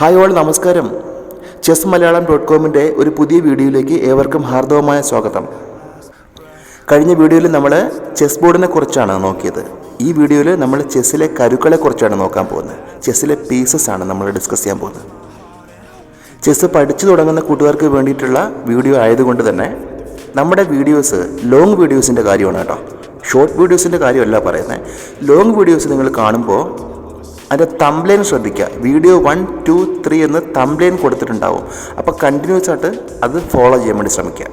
Hi all, നമസ്കാരം. Chess Malayalam .comന്റെ ഒരു പുതിയ വീഡിയോയിലേക്ക് ഏവർക്കും ഹാർദവമായ സ്വാഗതം. കഴിഞ്ഞ വീഡിയോയിൽ നമ്മൾ ചെസ് ബോർഡിനെ കുറിച്ചാണ് നോക്കിയത്. ഈ വീഡിയോയിൽ നമ്മൾ ചെസ്സിലെ കരുക്കളെ കുറിച്ചാണ് നോക്കാൻ പോകുന്നത്. ചെസ്സിലെ പീസസ് ആണ് നമ്മൾ ഡിസ്കസ് ചെയ്യാൻ പോകുന്നത്. ചെസ് പഠിച്ചു തുടങ്ങുന്ന കൂട്ടുകാർക്ക് വേണ്ടിയിട്ടുള്ള വീഡിയോ ആയതുകൊണ്ട് തന്നെ നമ്മുടെ വീഡിയോസ് ലോങ് വീഡിയോസിൻ്റെ കാര്യമാണ് കേട്ടോ. ഷോർട്ട് വീഡിയോസിൻ്റെ കാര്യമല്ല പറയുന്നത്. ലോങ് വീഡിയോസ് നിങ്ങൾ കാണുമ്പോൾ അതിൻ്റെ തംബ്ലൈൻ ശ്രദ്ധിക്കുക. വീഡിയോ 1, 2, 3 എന്ന് തംബ്ലൈൻ കൊടുത്തിട്ടുണ്ടാവും. അപ്പോൾ കണ്ടിന്യൂസ് ആയിട്ട് അത് ഫോളോ ചെയ്യാൻ വേണ്ടി ശ്രമിക്കുക.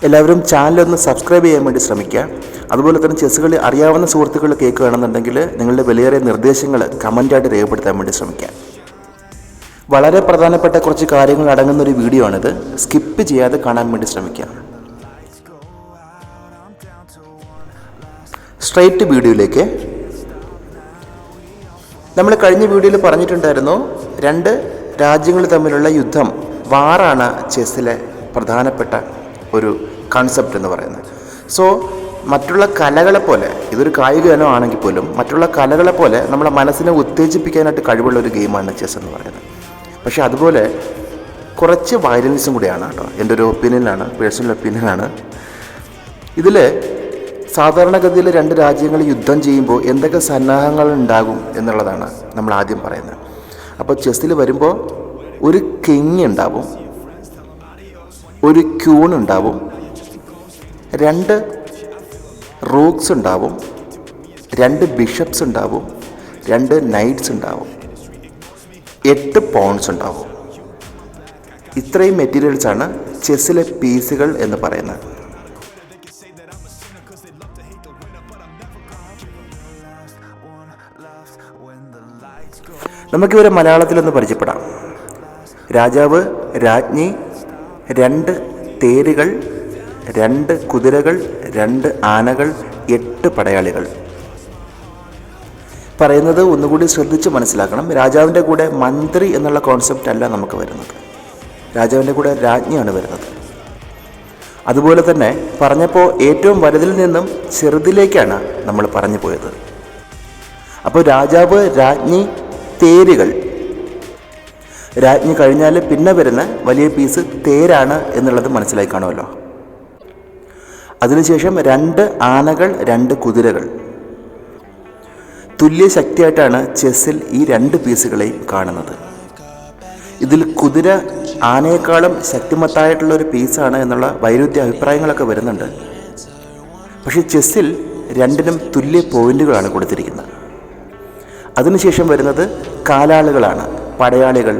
എല്ലാവരും ചാനലൊന്ന് സബ്സ്ക്രൈബ് ചെയ്യാൻ വേണ്ടി ശ്രമിക്കുക. അതുപോലെ തന്നെ ചെസ് കളി അറിയാവുന്ന സുഹൃത്തുക്കൾ കേൾക്കുകയാണെന്നുണ്ടെങ്കിൽ നിങ്ങളുടെ വിലയേറിയ നിർദ്ദേശങ്ങൾ കമൻറ്റായിട്ട് രേഖപ്പെടുത്താൻ വേണ്ടി ശ്രമിക്കുക. വളരെ പ്രധാനപ്പെട്ട കുറച്ച് കാര്യങ്ങൾ അടങ്ങുന്നൊരു വീഡിയോ ആണിത്. സ്കിപ്പ് ചെയ്യാതെ കാണാൻ വേണ്ടി ശ്രമിക്കുക. സ്ട്രൈറ്റ് വീഡിയോയിലേക്ക്. നമ്മൾ കഴിഞ്ഞ വീഡിയോയിൽ പറഞ്ഞിട്ടുണ്ടായിരുന്നു, രണ്ട് രാജ്യങ്ങൾ തമ്മിലുള്ള യുദ്ധം, വാറാണ് ചെസ്സിലെ പ്രധാനപ്പെട്ട ഒരു കൺസെപ്റ്റ് എന്ന് പറയുന്നത്. സോ മറ്റുള്ള കലകളെപ്പോലെ, ഇതൊരു കായിക ഇനം ആണെങ്കിൽ പോലും മറ്റുള്ള കലകളെപ്പോലെ നമ്മളെ മനസ്സിനെ ഉത്തേജിപ്പിക്കാനായിട്ട് കഴിവുള്ള ഒരു ഗെയിമാണ് ചെസ് എന്ന് പറയുന്നത്. പക്ഷേ അതുപോലെ കുറച്ച് വയലൻസും കൂടിയാണ് കേട്ടോ. എൻ്റെ ഒരു ഒപ്പീനിയനാണ്, പേഴ്സണൽ ഒപ്പീനിയനാണ്. ഇതിൽ സാധാരണഗതിയിൽ രണ്ട് രാജ്യങ്ങൾ യുദ്ധം ചെയ്യുമ്പോൾ എന്തൊക്കെ സന്നാഹങ്ങൾ ഉണ്ടാകും എന്നുള്ളതാണ് നമ്മൾ ആദ്യം പറയുന്നത്. അപ്പോൾ ചെസ്സിൽ വരുമ്പോൾ ഒരു കിങ് ഉണ്ടാവും, ഒരു ക്യൂൺ ഉണ്ടാവും, 2 റൂക്സ് ഉണ്ടാവും, 2 ബിഷപ്സ് ഉണ്ടാവും, 2 നൈറ്റ്സ് ഉണ്ടാവും, 8 പോൺസ് ഉണ്ടാവും. ഇത്രയും മെറ്റീരിയൽസാണ് ചെസ്സിലെ പീസുകൾ എന്ന് പറയുന്നത്. നമുക്കിവരെ മലയാളത്തിലൊന്ന് പരിചയപ്പെടാം. രാജാവ്, രാജ്ഞി, 2 തേരുകൾ, 2 കുതിരകൾ, 2 ആനകൾ, 8 പടയാളികൾ. പറയുന്നത് ഒന്നുകൂടി ശ്രദ്ധിച്ച് മനസ്സിലാക്കണം. രാജാവിൻ്റെ കൂടെ മന്ത്രി എന്നുള്ള കോൺസെപ്റ്റ് അല്ല നമുക്ക് വരുന്നത്. രാജാവിൻ്റെ കൂടെ രാജ്ഞിയാണ് വരുന്നത്. അതുപോലെ തന്നെ പറഞ്ഞപ്പോൾ ഏറ്റവും വലുതിൽ നിന്നും ചെറുതിലേക്കാണ് നമ്മൾ പറഞ്ഞു പോയത്. അപ്പോൾ രാജാവ്, രാജ്ഞി, തേരുകൾ. രാജ്ഞി കഴിഞ്ഞാൽ പിന്നെ വരുന്ന വലിയ പീസ് തേരാണ് എന്നുള്ളത് മനസ്സിലായി കാണുമല്ലോ. അതിനുശേഷം 2 ആനകൾ, 2 കുതിരകൾ. തുല്യ ശക്തിയായിട്ടാണ് ചെസ്സിൽ ഈ 2 പീസുകളെയും കാണുന്നത്. ഇതിൽ കുതിര ആനയെക്കാളും ശക്തിമത്തായിട്ടുള്ളൊരു പീസാണ് എന്നുള്ള വൈരുദ്ധ്യ അഭിപ്രായങ്ങളൊക്കെ വരുന്നുണ്ട്. പക്ഷേ ചെസ്സിൽ 2നും തുല്യ പോയിന്റുകളാണ് കൊടുത്തിരിക്കുന്നത്. അതിനുശേഷം വരുന്നത് കാലാളുകളാണ്, പടയാളികൾ,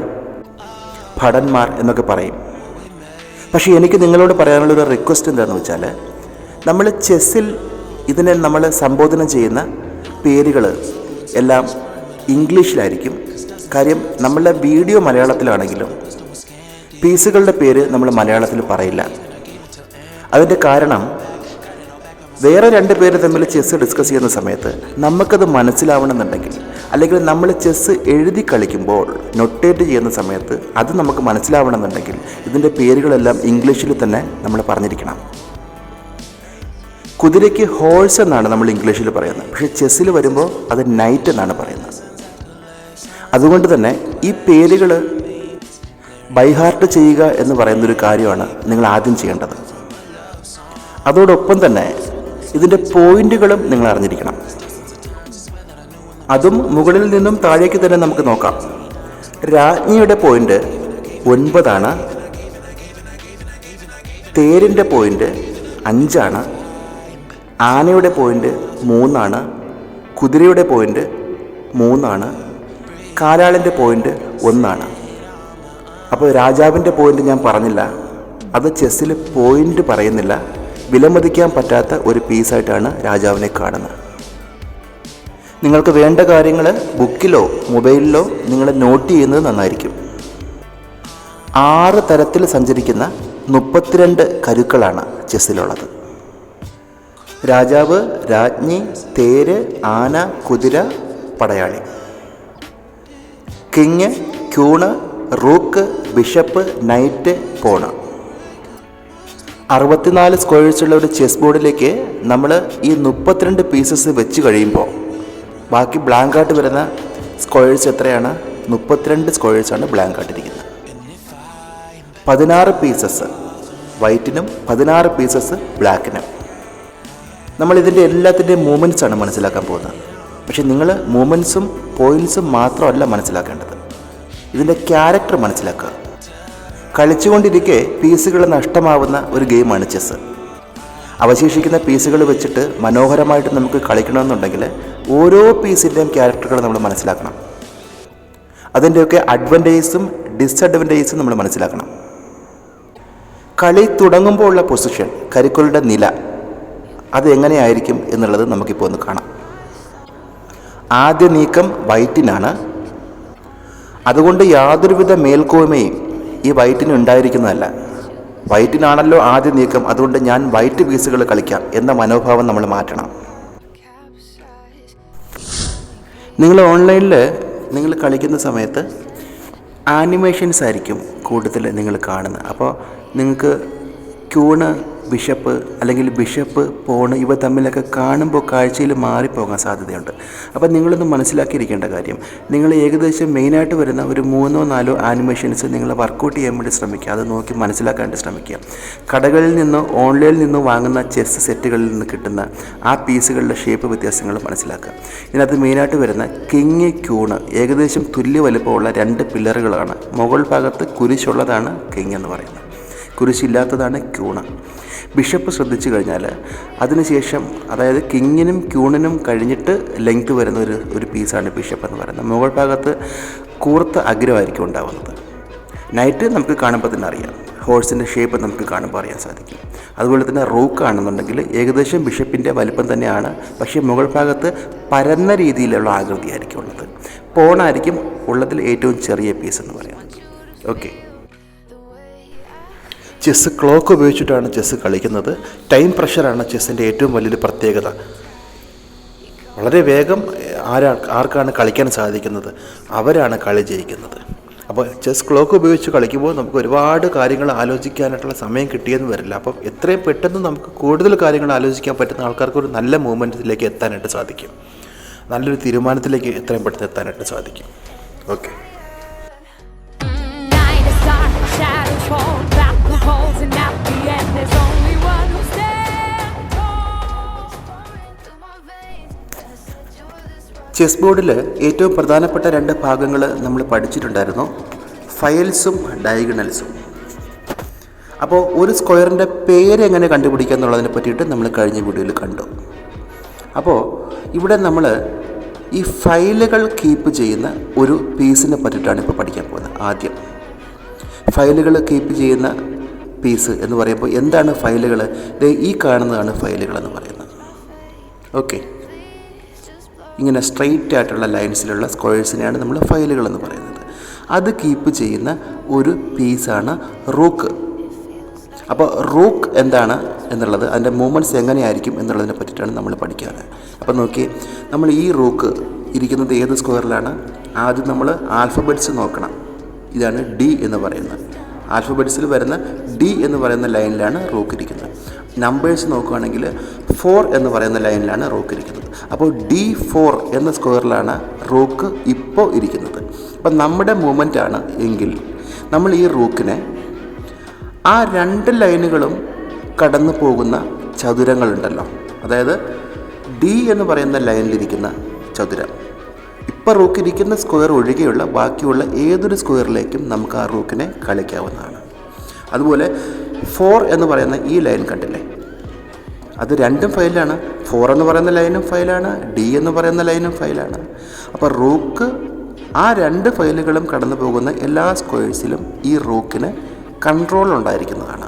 ഭടന്മാർ എന്നൊക്കെ പറയും. പക്ഷേ എനിക്ക് നിങ്ങളോട് പറയാനുള്ളൊരു റിക്വസ്റ്റ് എന്താണെന്ന് വെച്ചാൽ, നമ്മൾ ചെസ്സിൽ ഇതിനെ നമ്മൾ സംബോധന ചെയ്യുന്ന പേരുകൾ എല്ലാം ഇംഗ്ലീഷിലായിരിക്കും. കാര്യം നമ്മളുടെ വീഡിയോ മലയാളത്തിലാണെങ്കിലും പീസുകളുടെ പേര് നമ്മൾ മലയാളത്തിൽ പറയില്ല. അതിൻ്റെ കാരണം, വേറെ 2 പേര് തമ്മിൽ ചെസ്സ് ഡിസ്കസ് ചെയ്യുന്ന സമയത്ത് നമുക്കത് മനസ്സിലാവണമെന്നുണ്ടെങ്കിൽ, അല്ലെങ്കിൽ നമ്മൾ ചെസ്സ് എഴുതി കളിക്കുമ്പോൾ നൊട്ടേറ്റ് ചെയ്യുന്ന സമയത്ത് അത് നമുക്ക് മനസ്സിലാവണമെന്നുണ്ടെങ്കിൽ ഇതിൻ്റെ പേരുകളെല്ലാം ഇംഗ്ലീഷിൽ തന്നെ നമ്മൾ പറഞ്ഞിരിക്കണം. കുതിരയ്ക്ക് ഹോഴ്സ് എന്നാണ് നമ്മൾ ഇംഗ്ലീഷിൽ പറയുന്നത്. പക്ഷേ ചെസ്സിൽ വരുമ്പോൾ അത് നൈറ്റ് എന്നാണ് പറയുന്നത്. അതുകൊണ്ട് തന്നെ ഈ പേരുകൾ ബൈഹാർട്ട് ചെയ്യുക എന്ന് പറയുന്നൊരു കാര്യമാണ് നിങ്ങൾ ആദ്യം ചെയ്യേണ്ടത്. അതോടൊപ്പം തന്നെ ഇതിൻ്റെ പോയിന്റുകളും നിങ്ങൾ അറിഞ്ഞിരിക്കണം. അതും മുകളിൽ നിന്നും താഴേക്ക് തന്നെ നമുക്ക് നോക്കാം. രാജ്ഞിയുടെ പോയിന്റ് 9 ആണ്, തേരിൻ്റെ പോയിന്റ് 5 ആണ്, ആനയുടെ പോയിന്റ് 3 ആണ്, കുതിരയുടെ പോയിന്റ് 3 ആണ്, കാലാളിൻ്റെ പോയിന്റ് 1 ആണ്. അപ്പോൾ രാജാവിൻ്റെ പോയിന്റ് ഞാൻ പറഞ്ഞില്ല. അത് ചെസ്സിൽ പോയിന്റ് പറയുന്നില്ല. വിലമതിക്കാൻ പറ്റാത്ത ഒരു പീസായിട്ടാണ് രാജാവിനെ കാണുന്നത്. നിങ്ങൾക്ക് വേണ്ട കാര്യങ്ങൾ ബുക്കിലോ മൊബൈലിലോ നിങ്ങൾ നോട്ട് ചെയ്യുന്നത് നന്നായിരിക്കും. 6 തരത്തിൽ സഞ്ചരിക്കുന്ന 32 കരുക്കളാണ് ചെസ്സിലുള്ളത്. രാജാവ്, രാജ്ഞി, തേര്, ആന, കുതിര, പടയാളി. കിങ്, ക്യൂണ്, റൂക്ക്, ബിഷപ്പ്, നൈറ്റ്, പോണ്. 64 സ്ക്വയേഴ്സുള്ള ഒരു ചെസ് ബോർഡിലേക്ക് നമ്മൾ ഈ 32 പീസസ് വെച്ച് കഴിയുമ്പോൾ ബാക്കി ബ്ലാങ്കായിട്ട് വരുന്ന സ്ക്വയേഴ്സ് എത്രയാണ്? 32 സ്ക്വയേഴ്സാണ് ബ്ലാങ്ക് ആയിട്ടിരിക്കുന്നത്. 16 പീസസ് വൈറ്റിനും 16 പീസസ് ബ്ലാക്കിനും. നമ്മൾ ഇതിൻ്റെ എല്ലാത്തിൻ്റെയും മൂവ്മെൻറ്റ്സാണ് മനസ്സിലാക്കാൻ പോകുന്നത്. പക്ഷേ നിങ്ങൾ മൂവ്മെൻറ്റ്സും പോയിൻറ്റ്സും മാത്രമല്ല മനസ്സിലാക്കേണ്ടത്, ഇതിൻ്റെ ക്യാരക്ടർ മനസ്സിലാക്കുക. കളിച്ചുകൊണ്ടിരിക്കെ പീസുകൾ നഷ്ടമാവുന്ന ഒരു ഗെയിമാണ് ചെസ്സ്. അവശേഷിക്കുന്ന പീസുകൾ വെച്ചിട്ട് മനോഹരമായിട്ട് നമുക്ക് കളിക്കണമെന്നുണ്ടെങ്കിൽ ഓരോ പീസിൻ്റെയും ക്യാരക്ടറുകൾ നമ്മൾ മനസ്സിലാക്കണം. അതിൻ്റെയൊക്കെ അഡ്വാൻറ്റേജസും ഡിസഡ്വാൻറ്റേജസും നമ്മൾ മനസ്സിലാക്കണം. കളി തുടങ്ങുമ്പോൾ ഉള്ള പൊസിഷൻ, കരുക്കളുടെ നില, അത് എങ്ങനെയായിരിക്കും എന്നുള്ളത് നമുക്കിപ്പോൾ ഒന്ന് കാണാം. ആദ്യ നീക്കം വൈറ്റിനാണ്. അതുകൊണ്ട് യാതൊരുവിധ മേൽക്കോയ്മയും ഈ വൈറ്റിന് ഉണ്ടായിരിക്കുന്നതല്ല. വൈറ്റിനാണല്ലോ ആദ്യ നീക്കം, അതുകൊണ്ട് ഞാൻ വൈറ്റ് പീസുകൾ കളിക്കാം എന്ന മനോഭാവം നമ്മൾ മാറ്റണം. നിങ്ങൾ ഓൺലൈനിൽ നിങ്ങൾ കളിക്കുന്ന സമയത്ത് ആനിമേഷൻസ് ആയിരിക്കും കൂടുതൽ നിങ്ങൾ കാണുന്നത്. അപ്പോൾ നിങ്ങൾക്ക് ക്യൂണ്, ബിഷപ്പ് അല്ലെങ്കിൽ ബിഷപ്പ്, പോണ് ഇവ തമ്മിലൊക്കെ കാണുമ്പോൾ കാഴ്ചയിൽ മാറിപ്പോകാൻ സാധ്യതയുണ്ട്. അപ്പോൾ നിങ്ങളൊന്ന് മനസ്സിലാക്കിയിരിക്കേണ്ട കാര്യം, നിങ്ങൾ ഏകദേശം മെയിനായിട്ട് വരുന്ന ഒരു 3-4 ആനിമേഷൻസ് നിങ്ങൾ വർക്കൗട്ട് ചെയ്യാൻ വേണ്ടി ശ്രമിക്കുക. അത് നോക്കി മനസ്സിലാക്കാനായിട്ട് ശ്രമിക്കുക. കടകളിൽ നിന്നോ ഓൺലൈനിൽ നിന്നോ വാങ്ങുന്ന ചെസ് സെറ്റുകളിൽ നിന്ന് കിട്ടുന്ന ആ പീസുകളുടെ ഷേപ്പ് വ്യത്യാസങ്ങൾ മനസ്സിലാക്കുക. ഇതിനകത്ത് മെയിനായിട്ട് വരുന്ന കിങ്, ക്യൂണ് ഏകദേശം തുല്യ വലുപ്പമുള്ള 2 പില്ലറുകളാണ്. മുകൾ ഭാഗത്ത് കുരിശുള്ളതാണ് കിങ് എന്ന് പറയുന്നത്, കുരിശില്ലാത്തതാണ് ക്യൂണ്. ബിഷപ്പ് ശ്രദ്ധിച്ചു കഴിഞ്ഞാൽ അതിനുശേഷം, അതായത് കിങ്ങിനും ക്യൂണിനും കഴിഞ്ഞിട്ട് ലെങ്ത് വരുന്ന ഒരു പീസാണ് ബിഷപ്പ് എന്ന് പറയുന്നത്. മുകൾ ഭാഗത്ത് കൂർത്ത അഗ്രമായിരിക്കും ഉണ്ടാകുന്നത്. നൈറ്റ് നമുക്ക് കാണുമ്പോൾ തന്നെ അറിയാം, ഹോഴ്സിൻ്റെ ഷേപ്പ് നമുക്ക് കാണുമ്പോൾ അറിയാൻ സാധിക്കും. അതുപോലെ തന്നെ റൂക്ക് ആണെന്നുണ്ടെങ്കിൽ ഏകദേശം ബിഷപ്പിൻ്റെ വലിപ്പം തന്നെയാണ്, പക്ഷേ മുകൾ ഭാഗത്ത് പരന്ന രീതിയിലുള്ള ആകൃതിയായിരിക്കും ഉള്ളത്. പോണായിരിക്കും ഉള്ളതിൽ ഏറ്റവും ചെറിയ പീസ് എന്ന് പറയുന്നത്. ഓക്കെ, ചെസ്സ് ക്ലോക്ക് ഉപയോഗിച്ചിട്ടാണ് ചെസ്സ് കളിക്കുന്നത്. ടൈം പ്രഷറാണ് ചെസ്സിൻ്റെ ഏറ്റവും വലിയൊരു പ്രത്യേകത. വളരെ വേഗം ആർക്കാണ് കളിക്കാൻ സാധിക്കുന്നത് അവരാണ് കളി ജയിക്കുന്നത്. അപ്പോൾ ചെസ് ക്ലോക്ക് ഉപയോഗിച്ച് കളിക്കുമ്പോൾ നമുക്ക് ഒരുപാട് കാര്യങ്ങൾ ആലോചിക്കാനായിട്ടുള്ള സമയം കിട്ടിയെന്ന് വരില്ല. അപ്പം എത്രയും പെട്ടെന്ന് നമുക്ക് കൂടുതൽ കാര്യങ്ങൾ ആലോചിക്കാൻ പറ്റുന്ന ആൾക്കാർക്ക് ഒരു നല്ല മൂവ്മെൻറ്റിലേക്ക് എത്താനായിട്ട് സാധിക്കും, നല്ലൊരു തീരുമാനത്തിലേക്ക് എത്രയും പെട്ടെന്ന് എത്താനായിട്ട് സാധിക്കും. ഓക്കെ, ചെസ് ബോർഡിൽ ഏറ്റവും പ്രധാനപ്പെട്ട 2 ഭാഗങ്ങൾ നമ്മൾ പഠിച്ചിട്ടുണ്ടായിരുന്നു, ഫയൽസും ഡയഗണൽസും. അപ്പോൾ ഒരു സ്ക്വയറിൻ്റെ പേര് എങ്ങനെ കണ്ടുപിടിക്കുക എന്നുള്ളതിനെ പറ്റിയിട്ട് നമ്മൾ കഴിഞ്ഞ വീഡിയോയിൽ കണ്ടു. അപ്പോൾ ഇവിടെ നമ്മൾ ഈ ഫയലുകൾ കീപ്പ് ചെയ്യുന്ന ഒരു പീസിനെ പറ്റിയിട്ടാണ് ഇപ്പോൾ പഠിക്കാൻ പോകുന്നത്. ആദ്യം ഫയലുകൾ കീപ്പ് ചെയ്യുന്ന പീസ് എന്ന് പറയുമ്പോൾ എന്താണ് ഫയലുകൾ? ഈ കാണുന്നതാണ് ഫയലുകൾ എന്ന് പറയുന്നത്. ഓക്കെ, ഇങ്ങനെ സ്ട്രെയിറ്റ് ആയിട്ടുള്ള ലൈൻസിലുള്ള സ്ക്വയേഴ്സിനെയാണ് നമ്മൾ ഫയലുകൾ എന്ന് പറയുന്നത്. അത് കീപ്പ് ചെയ്യുന്ന ഒരു പീസാണ് റൂക്ക്. അപ്പോൾ റൂക്ക് എന്താണ് എന്നുള്ളത്, അതിൻ്റെ മൂവ്മെൻറ്റ്സ് എങ്ങനെയായിരിക്കും എന്നുള്ളതിനെ പറ്റിയിട്ടാണ് നമ്മൾ പഠിക്കാറ്. അപ്പോൾ നോക്കി, നമ്മൾ ഈ റൂക്ക് ഇരിക്കുന്നത് ഏത് സ്ക്വയറിലാണ്? ആദ്യം നമ്മൾ ആൽഫബറ്റ്സ് നോക്കണം. ഇതാണ് ഡി എന്ന് പറയുന്നത്. ആൽഫബറ്റ്സിൽ വരുന്ന ഡി എന്ന് പറയുന്ന ലൈനിലാണ് റൂക്ക് ഇരിക്കുന്നത്. നമ്പേഴ്സ് നോക്കുകയാണെങ്കിൽ 4 എന്ന് പറയുന്ന ലൈനിലാണ് റൂക്ക് ഇരിക്കുന്നത്. അപ്പോൾ D4 എന്ന സ്ക്വയറിലാണ് റൂക്ക് ഇപ്പോൾ ഇരിക്കുന്നത്. അപ്പം നമ്മുടെ മൂവ്മെൻ്റ് ആണ് എങ്കിൽ നമ്മൾ ഈ റൂക്കിനെ ആ 2 ലൈനുകളും കടന്നു പോകുന്ന ചതുരങ്ങളുണ്ടല്ലോ, അതായത് ഡി എന്ന് പറയുന്ന ലൈനിലിരിക്കുന്ന ചതുരം, ഇപ്പോൾ റൂക്ക് ഇരിക്കുന്ന സ്ക്വയർ ഒഴികെയുള്ള ബാക്കിയുള്ള ഏതൊരു സ്ക്വയറിലേക്കും നമുക്ക് ആ റൂക്കിനെ കളിക്കാവുന്നതാണ്. അതുപോലെ 4 എന്ന് പറയുന്ന ഈ ലൈൻ കണ്ടില്ലേ, അത് രണ്ടും ഫയലാണ്. 4 എന്ന് പറയുന്ന ലൈനും ഫയലാണ്, ഡി എന്ന് പറയുന്ന ലൈനും ഫയലാണ്. അപ്പോൾ റൂക്ക് ആ 2 ഫയലുകളും കടന്നു പോകുന്ന എല്ലാ സ്ക്വയേഴ്സിലും ഈ റൂക്കിന് കൺട്രോൾ ഉണ്ടായിരിക്കുന്നതാണ്.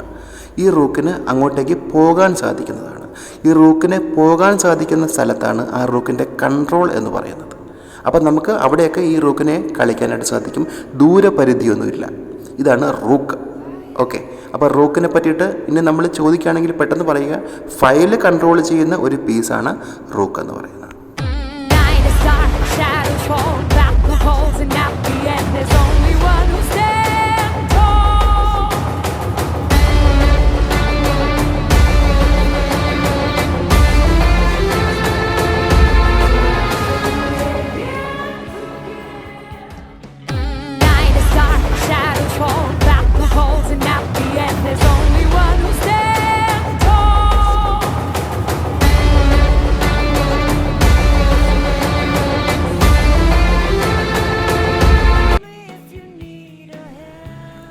ഈ റൂക്കിന് അങ്ങോട്ടേക്ക് പോകാൻ സാധിക്കുന്നതാണ്. ഈ റൂക്കിന് പോകാൻ സാധിക്കുന്ന സ്ഥലത്താണ് ആ റൂക്കിൻ്റെ കൺട്രോൾ എന്ന് പറയുന്നത്. അപ്പം നമുക്ക് അവിടെയൊക്കെ ഈ റൂക്കിനെ കളിക്കാനായിട്ട് സാധിക്കും. ദൂരപരിധിയൊന്നുമില്ല. ഇതാണ് റൂക്ക്. ഓക്കെ, അപ്പോൾ റൂക്കിനെ പറ്റിയിട്ട് ഇനി നമ്മൾ ചോദിക്കുകയാണെങ്കിൽ പെട്ടെന്ന് പറയുക, ഫയല് കൺട്രോൾ ചെയ്യുന്ന ഒരു പീസാണ് റൂക്ക് എന്ന് പറയുന്നത്.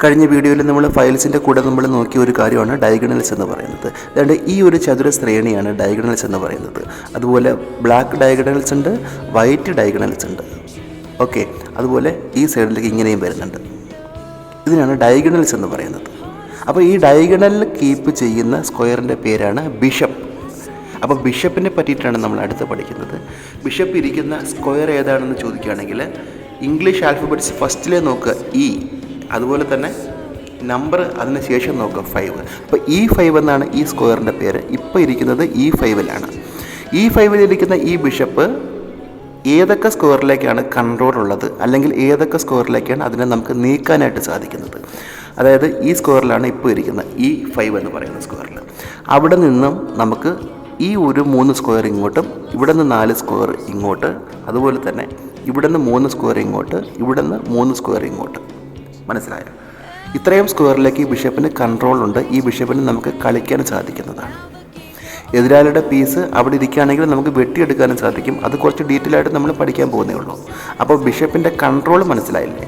കഴിഞ്ഞ വീഡിയോയിൽ നമ്മൾ ഫയൽസിൻ്റെ കൂടെ നമ്മൾ നോക്കിയ ഒരു കാര്യമാണ് ഡയഗണൽസ് എന്ന് പറയുന്നത്. അതുകൊണ്ട് ഈ ഒരു ചതുര ശ്രേണിയാണ് ഡയഗണൽസ് എന്ന് പറയുന്നത്. അതുപോലെ ബ്ലാക്ക് ഡയഗണൽസ് ഉണ്ട്, വൈറ്റ് ഡയഗണൽസ് ഉണ്ട്. ഓക്കെ, അതുപോലെ ഈ സൈഡിലേക്ക് ഇങ്ങനെയും വരുന്നുണ്ട്. ഇതിനാണ് ഡയഗണൽസ് എന്ന് പറയുന്നത്. അപ്പോൾ ഈ ഡയഗണലിൽ കീപ്പ് ചെയ്യുന്ന സ്ക്വയറിൻ്റെ പേരാണ് ബിഷപ്പ്. അപ്പോൾ ബിഷപ്പിനെ പറ്റിയിട്ടാണ് നമ്മൾ അടുത്ത് പഠിക്കുന്നത്. ബിഷപ്പ് ഇരിക്കുന്ന സ്ക്വയർ ഏതാണെന്ന് ചോദിക്കുകയാണെങ്കിൽ ഇംഗ്ലീഷ് ആൽഫബറ്റ്സ് ഫസ്റ്റിലെ നോക്കുക ഇ, അതുപോലെ തന്നെ നമ്പർ അതിന് ശേഷം നോക്കുക 5. അപ്പോൾ E5 എന്നാണ് ഈ സ്ക്വയറിൻ്റെ പേര്. ഇപ്പോൾ ഇരിക്കുന്നത് E5ലാണ്. E5ഇരിക്കുന്ന ഈ ബിഷപ്പ് ഏതൊക്കെ സ്ക്വയറിലേക്കാണ് കൺട്രോൾ ഉള്ളത്, അല്ലെങ്കിൽ ഏതൊക്കെ സ്ക്വയറിലേക്കാണ് അതിനെ നമുക്ക് നീക്കാനായിട്ട് സാധിക്കുന്നത്. അതായത് ഈ സ്ക്വയറിലാണ് ഇപ്പോൾ ഇരിക്കുന്നത് E5 എന്ന് പറയുന്ന സ്ക്വയറിൽ. അവിടെ നിന്നും നമുക്ക് ഈ ഒരു 3 സ്ക്വയർ ഇങ്ങോട്ടും, ഇവിടെ നിന്ന് 4 സ്ക്വയർ ഇങ്ങോട്ട്, അതുപോലെ തന്നെ ഇവിടെ നിന്ന് 3 സ്ക്വയർ ഇങ്ങോട്ട്, ഇവിടെ നിന്ന് 3 സ്ക്വയർ ഇങ്ങോട്ട്. മനസ്സിലായോ? ഇത്രയും സ്ക്വയറിലേക്ക് ഈ ബിഷപ്പിന് കൺട്രോൾ ഉണ്ട്. ഈ ബിഷപ്പിന് നമുക്ക് കളിക്കാൻ സാധിക്കുന്നതാണ്. എതിരാളിയുടെ പീസ് അവിടെ ഇരിക്കുകയാണെങ്കിൽ നമുക്ക് വെട്ടിയെടുക്കാനും സാധിക്കും. അത് കുറച്ച് ഡീറ്റെയിൽ ആയിട്ട് നമ്മൾ പഠിക്കാൻ പോകുന്നേ ഉള്ളൂ. അപ്പോൾ ബിഷപ്പിൻ്റെ കൺട്രോൾ മനസ്സിലായില്ലേ?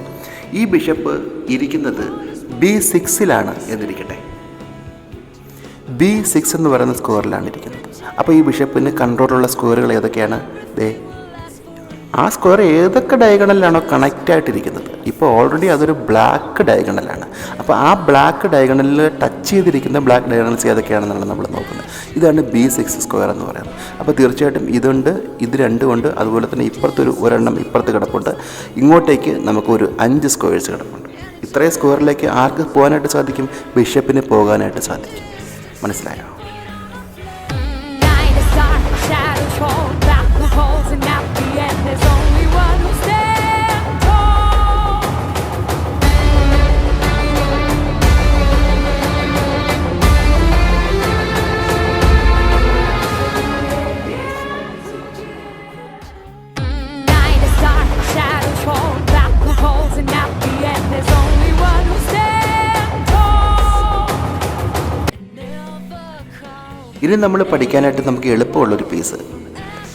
ഈ ബിഷപ്പ് ഇരിക്കുന്നത് B6ലാണ് എന്നിരിക്കട്ടെ. B6 എന്ന് പറയുന്ന സ്ക്വയറിലാണ് ഇരിക്കുന്നത്. അപ്പോൾ ഈ ബിഷപ്പിന് കൺട്രോളുള്ള സ്ക്വയറുകൾ ഏതൊക്കെയാണ്? ആ സ്ക്വയർ ഏതൊക്കെ ഡയഗണലിലാണോ കണക്റ്റ് ആയിട്ടിരിക്കുന്നത്. ഇപ്പോൾ ഓൾറെഡി അതൊരു ബ്ലാക്ക് ഡയഗണലാണ്. അപ്പോൾ ആ ബ്ലാക്ക് ഡയഗണലിൽ ടച്ച് ചെയ്തിരിക്കുന്ന ബ്ലാക്ക് ഡയഗണൽസ് ഏതൊക്കെയാണെന്നാണ് നമ്മൾ നോക്കുന്നത്. ഇതാണ് B6 സ്ക്വയർ എന്ന് പറയുന്നത്. അപ്പോൾ തീർച്ചയായിട്ടും ഇതുണ്ട്, ഇത് രണ്ടുമുണ്ട്, അതുപോലെ തന്നെ ഇപ്പുറത്തൊരു ഒരെണ്ണം ഇപ്പുറത്ത് കിടപ്പുണ്ട്. ഇങ്ങോട്ടേക്ക് നമുക്കൊരു 5 സ്ക്വയേഴ്സ് കിടപ്പുണ്ട്. ഇത്രയും സ്ക്വയറിലേക്ക് ആർക്ക് പോകാനായിട്ട് സാധിക്കും? ബിഷപ്പിന് പോകാനായിട്ട് സാധിക്കും. മനസ്സിലായോ? ഇനി നമ്മൾ പഠിക്കാനായിട്ട് നമുക്ക് എളുപ്പമുള്ളൊരു പീസ്,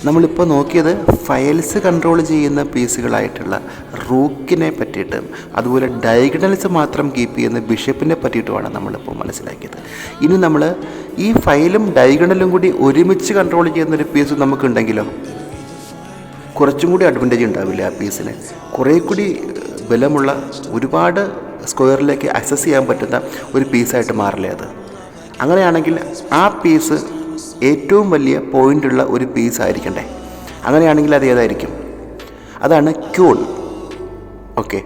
നമ്മളിപ്പോൾ നോക്കിയത് ഫയൽസ് കൺട്രോൾ ചെയ്യുന്ന പീസുകളായിട്ടുള്ള റൂക്കിനെ പറ്റിയിട്ടും അതുപോലെ ഡയഗണൽസ് മാത്രം കീപ്പ് ചെയ്യുന്ന ബിഷപ്പിനെ പറ്റിയിട്ടുമാണ് നമ്മളിപ്പോൾ മനസ്സിലാക്കിയത്. ഇനി നമ്മൾ ഈ ഫയലും ഡയഗണലും കൂടി ഒരുമിച്ച് കൺട്രോൾ ചെയ്യുന്നൊരു പീസ് നമുക്കുണ്ടെങ്കിലോ കുറച്ചും കൂടി അഡ്വാൻറ്റേജ് ഉണ്ടാവില്ല ആ പീസിന്. കുറേ കൂടി ബലമുള്ള ഒരുപാട് സ്ക്വയറിലേക്ക് ആക്സസ് ചെയ്യാൻ പറ്റുന്ന ഒരു പീസായിട്ട് മാറില്ലേ അത്. അങ്ങനെയാണെങ്കിൽ ആ പീസ് ഏറ്റവും വലിയ പോയിൻ്റുള്ള ഒരു പീസ് ആയിരിക്കണ്ടേ. അങ്ങനെയാണെങ്കിൽ അത് ഏതായിരിക്കും? അതാണ് ക്യൂൺ. ഓക്കെ,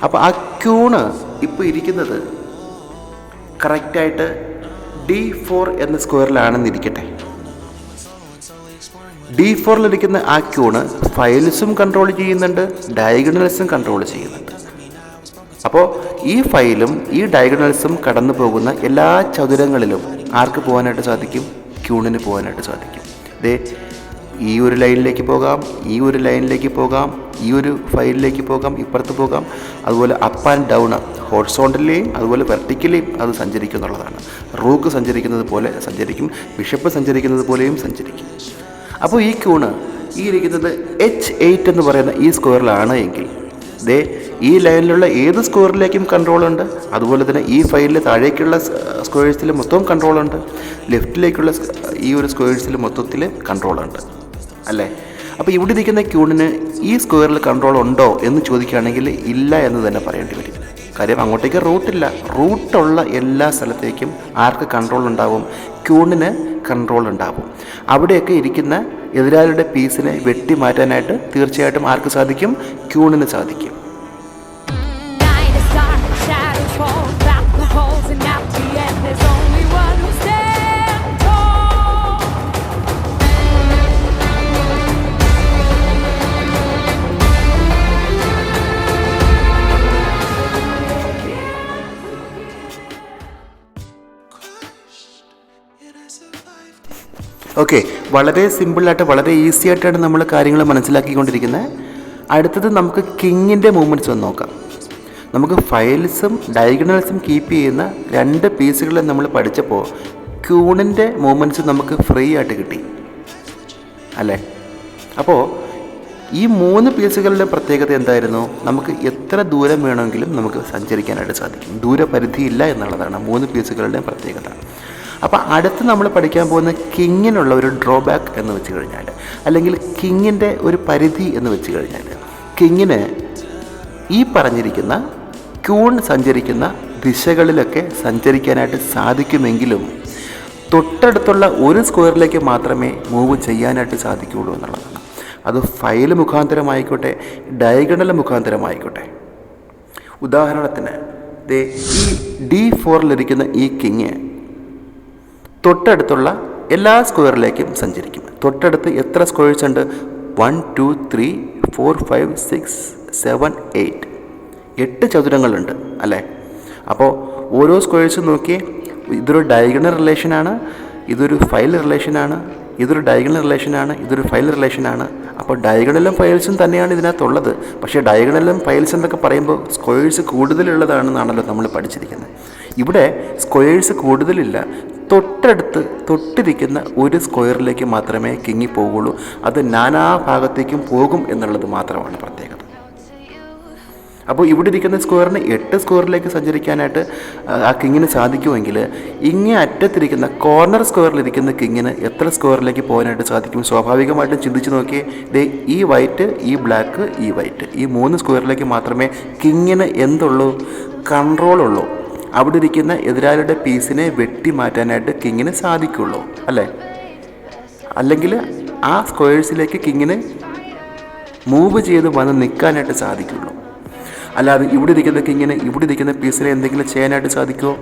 അപ്പോൾ ആ ക്യൂണ് ഇപ്പോൾ ഇരിക്കുന്നത് കറക്റ്റായിട്ട് D4 എന്ന സ്ക്വയറിലാണെന്നിരിക്കട്ടെ. D4ഇരിക്കുന്ന ആ ക്യൂണ് ഫയൽസും കൺട്രോൾ ചെയ്യുന്നുണ്ട്, ഡയഗണൽസും കൺട്രോൾ ചെയ്യുന്നുണ്ട്. അപ്പോൾ ഈ ഫയലും ഈ ഡയഗണൽസും കടന്നു പോകുന്ന എല്ലാ ചതുരങ്ങളിലും ആർക്ക് പോകാനായിട്ട് സാധിക്കും? ക്യൂണിന് പോകാനായിട്ട് സാധിക്കും. ഈ ഒരു ലൈനിലേക്ക് പോകാം, ഈ ഒരു ലൈനിലേക്ക് പോകാം, ഈ ഒരു ഫയലിലേക്ക് പോകാം, ഇപ്പുറത്ത് പോകാം. അതുപോലെ അപ്പ് ആൻഡ് ഡൗൺ ഹോറിസോണ്ടലിയും അതുപോലെ വെർട്ടിക്കലിയും അത് സഞ്ചരിക്കും എന്നുള്ളതാണ്. റൂക്ക് സഞ്ചരിക്കുന്നത് പോലെ സഞ്ചരിക്കും, ബിഷപ്പ് സഞ്ചരിക്കുന്നത് പോലെയും സഞ്ചരിക്കും. അപ്പോൾ ഈ ക്യൂണ് ഈ ഇരിക്കുന്നത് H8 എന്ന് പറയുന്ന ഈ സ്ക്വയറിലാണ് എങ്കിൽ ഈ ലൈനിലുള്ള ഏത് സ്ക്വയറിലേക്കും കൺട്രോളുണ്ട്. അതുപോലെ തന്നെ ഈ ഫയലിൽ താഴേക്കുള്ള സ്ക്വയേഴ്സിൽ മൊത്തവും കൺട്രോളുണ്ട്, ലെഫ്റ്റിലേക്കുള്ള ഈ ഒരു സ്ക്വയേഴ്സിൽ മൊത്തത്തിൽ കൺട്രോളുണ്ട് അല്ലേ. അപ്പോൾ ഇവിടെ ഇരിക്കുന്ന ക്യൂണിന് ഈ സ്ക്വയറിൽ കൺട്രോൾ ഉണ്ടോ എന്ന് ചോദിക്കുകയാണെങ്കിൽ ഇല്ല എന്ന് തന്നെ പറയേണ്ടി വരും. കാര്യം അങ്ങോട്ടേക്ക് റൂട്ടില്ല. റൂട്ടുള്ള എല്ലാ സ്ഥലത്തേക്കും ആർക്ക് കൺട്രോൾ ഉണ്ടാവും? ക്യൂണിന് കൺട്രോൾ ഉണ്ടാവും. അവിടെയൊക്കെ ഇരിക്കുന്ന എതിരാളിയുടെ പീസിനെ വെട്ടി മാറ്റാനായിട്ട് തീർച്ചയായിട്ടും ആർക്ക് സാധിക്കും? ക്യൂണിന് സാധിക്കും. ഓക്കെ, വളരെ സിമ്പിളായിട്ട് വളരെ ഈസി ആയിട്ടാണ് നമ്മൾ കാര്യങ്ങൾ മനസ്സിലാക്കിക്കൊണ്ടിരിക്കുന്നത്. അടുത്തത് നമുക്ക് കിങ്ങിൻ്റെ മൂവ്മെൻറ്റ്സ് ഒന്ന് നോക്കാം. നമുക്ക് ഫയൽസും ഡയഗണൽസും കീപ്പ് ചെയ്യുന്ന 2 പീസുകളെ നമ്മൾ പഠിച്ചപ്പോൾ ക്യൂണിൻ്റെ മൂവ്മെൻറ്റ്സ് നമുക്ക് ഫ്രീ ആയിട്ട് കിട്ടി അല്ലേ. അപ്പോൾ ഈ 3 പീസുകളുടെ പ്രത്യേകത എന്തായിരുന്നു? നമുക്ക് എത്ര ദൂരം വേണമെങ്കിലും നമുക്ക് സഞ്ചരിക്കാനായിട്ട് സാധിക്കും. ദൂരപരിധിയില്ല എന്നുള്ളതാണ് 3 പീസുകളുടെ പ്രത്യേകത. അപ്പോൾ അടുത്ത് നമ്മൾ പഠിക്കാൻ പോകുന്ന കിങ്ങിനുള്ള ഒരു ഡ്രോബാക്ക് എന്ന് വെച്ച് കഴിഞ്ഞാൽ, അല്ലെങ്കിൽ കിങ്ങിൻ്റെ ഒരു പരിധി എന്ന് വെച്ച് കഴിഞ്ഞാൽ, കിങ്ങിന് ഈ പറഞ്ഞിരിക്കുന്ന ക്യൂൺ സഞ്ചരിക്കുന്ന ദിശകളിലൊക്കെ സഞ്ചരിക്കാനായിട്ട് സാധിക്കുമെങ്കിലും തൊട്ടടുത്തുള്ള ഒരു സ്ക്വയറിലേക്ക് മാത്രമേ മൂവ് ചെയ്യാനായിട്ട് സാധിക്കുകയുള്ളൂ എന്നുള്ളതാണ്. അത് ഫയൽ മുഖാന്തരമായിക്കോട്ടെ, ഡയഗണൽ മുഖാന്തരമായിക്കോട്ടെ. ഉദാഹരണത്തിന് ഈ D4 ഈ കിങ് തൊട്ടടുത്തുള്ള എല്ലാ സ്ക്വയറിലേക്കും സഞ്ചരിക്കും. തൊട്ടടുത്ത് എത്ര സ്ക്വയേഴ്സ് ഉണ്ട്? 1 2 3 4 5 6 7 8 8 ചതുരങ്ങളുണ്ട് അല്ലേ? അപ്പോൾ ഓരോ സ്ക്വയേഴ്സും നോക്കി, ഇതൊരു ഡയഗണൽ റിലേഷനാണ്, ഇതൊരു ഫൈൽ റിലേഷനാണ്, ഇതൊരു ഡയഗണൽ റിലേഷനാണ്, ഇതൊരു ഫൈൽ റിലേഷനാണ്. അപ്പോൾ ഡയഗണലും ഫൈൽസും തന്നെയാണ് ഇതിനകത്തുള്ളത്. പക്ഷേ ഡയഗണലും ഫൈൽസ് എന്നൊക്കെ പറയുമ്പോൾ സ്ക്വയേഴ്സ് കൂടുതലുള്ളതാണെന്നാണല്ലോ നമ്മൾ പഠിച്ചിരിക്കുന്നത്. ഇവിടെ സ്ക്വയേഴ്സ് കൂടുതലില്ല. തൊട്ടിരിക്കുന്ന ഒരു സ്ക്വയറിലേക്ക് മാത്രമേ കിങ്ങി പോകുള്ളൂ. അത് നാനാഭാഗത്തേക്കും പോകും എന്നുള്ളത് മാത്രമാണ് പ്രത്യേകത. അപ്പോൾ ഇവിടെ ഇരിക്കുന്ന സ്ക്വയറിന് 8 സ്ക്വയറിലേക്ക് സഞ്ചരിക്കാനായിട്ട് ആ കിങ്ങിന് സാധിക്കുമെങ്കിൽ ഇങ്ങേ അറ്റത്തിരിക്കുന്ന കോർണർ സ്ക്വയറിലിരിക്കുന്ന കിങ്ങിന് എത്ര സ്ക്വയറിലേക്ക് പോകാനായിട്ട് സാധിക്കും? സ്വാഭാവികമായിട്ടും ചിന്തിച്ച് നോക്കിയേ, ഈ വൈറ്റ്, ഈ ബ്ലാക്ക്, ഈ വൈറ്റ്, ഈ 3 സ്ക്വയറിലേക്ക് മാത്രമേ കിങ്ങിന് എന്തുള്ളൂ? കൺട്രോളുള്ളൂ. അവിടെ ഇരിക്കുന്ന എതിരാളിയുടെ പീസിനെ വെട്ടി മാറ്റാനായിട്ട് കിങ്ങിന് സാധിക്കുള്ളൂ അല്ലേ? അല്ലെങ്കിൽ ആ സ്ക്വയേഴ്സിലേക്ക് കിങ്ങിന് മൂവ് ചെയ്ത് വന്ന് നിൽക്കാനായിട്ട് സാധിക്കുള്ളൂ. അല്ലാതെ ഇവിടെ ഇരിക്കുന്ന കിങ്ങിന് ഇവിടെ ഇരിക്കുന്ന പീസിനെ എന്തെങ്കിലും ചെയ്യാനായിട്ട് സാധിക്കുമോ?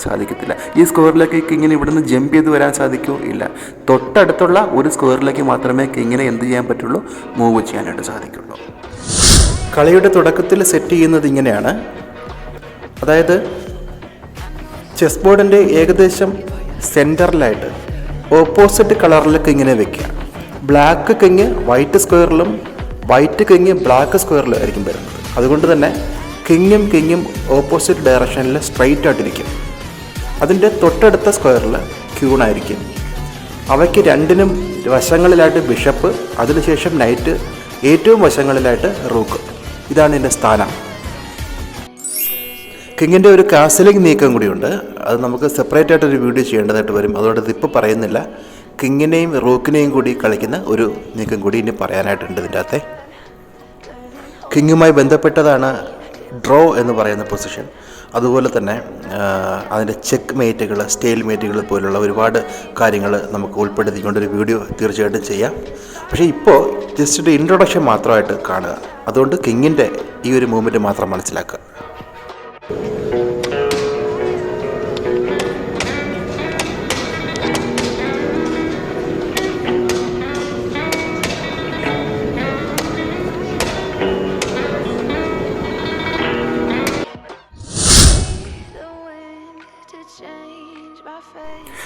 സാധിക്കത്തില്ല. ഈ സ്ക്വയറിലേക്ക് കിങ്ങിന് ഇവിടുന്ന് ജമ്പ് ചെയ്ത് വരാൻ സാധിക്കുമോ? ഇല്ല. തൊട്ടടുത്തുള്ള ഒരു സ്ക്വയറിലേക്ക് മാത്രമേ കിങ്ങിനെ എന്ത് ചെയ്യാൻ പറ്റുള്ളൂ? മൂവ് ചെയ്യാനായിട്ട് സാധിക്കുള്ളൂ. കളിയുടെ തുടക്കത്തിൽ സെറ്റ് ചെയ്യുന്നത് ഇങ്ങനെയാണ്. അതായത് ചെസ് ബോർഡിൻ്റെ ഏകദേശം സെൻറ്ററിലായിട്ട് ഓപ്പോസിറ്റ് കളറിൽ കിങ്ങിനെ വെക്കുക. ബ്ലാക്ക് കിങ് വൈറ്റ് സ്ക്വയറിലും വൈറ്റ് കിങ് ബ്ലാക്ക് സ്ക്വയറിലും ആയിരിക്കും വരുന്നത്. അതുകൊണ്ട് തന്നെ കിങ്ങും ഓപ്പോസിറ്റ് ഡയറക്ഷനിൽ സ്ട്രൈറ്റ് ആയിട്ടിരിക്കും. അതിൻ്റെ തൊട്ടടുത്ത സ്ക്വയറിൽ ക്യൂണായിരിക്കും. അവയ്ക്ക് രണ്ടിനും വശങ്ങളിലായിട്ട് ബിഷപ്പ്, അതിനുശേഷം നൈറ്റ്, ഏറ്റവും വശങ്ങളിലായിട്ട് റൂക്ക്. ഇതാണ് ഇതിൻ്റെ സ്ഥാനം. കിങ്ങിൻ്റെ ഒരു കാസലിംഗ് നീക്കം കൂടിയുണ്ട്. അത് നമുക്ക് സെപ്പറേറ്റ് ആയിട്ടൊരു വീഡിയോ ചെയ്യേണ്ടതായിട്ട് വരും. അതുകൊണ്ട് ഇതിപ്പോൾ പറയുന്നില്ല. കിങ്ങിനെയും റൂക്കിനെയും കൂടി കളിക്കുന്ന ഒരു നീക്കം കൂടി ഇനി പറയാനായിട്ടുണ്ട് ഇതിൻ്റെ അകത്തെ. കിങ്ങുമായി ബന്ധപ്പെട്ടതാണ് ഡ്രോ എന്ന് പറയുന്ന പൊസിഷൻ. അതുപോലെ തന്നെ അതിൻ്റെ ചെക്ക് മേറ്റുകൾ, സ്റ്റേൽ മേറ്റുകൾ പോലുള്ള ഒരുപാട് കാര്യങ്ങൾ നമുക്ക് ഉൾപ്പെടുത്തിക്കൊണ്ടൊരു വീഡിയോ തീർച്ചയായിട്ടും ചെയ്യാം. പക്ഷേ ഇപ്പോൾ ജസ്റ്റ് ഒരു ഇൻട്രൊഡക്ഷൻ മാത്രമായിട്ട് കാണുക. അതുകൊണ്ട് കിങ്ങിൻ്റെ ഈ ഒരു മൂവ്മെൻറ്റ് മാത്രം മനസ്സിലാക്കുക.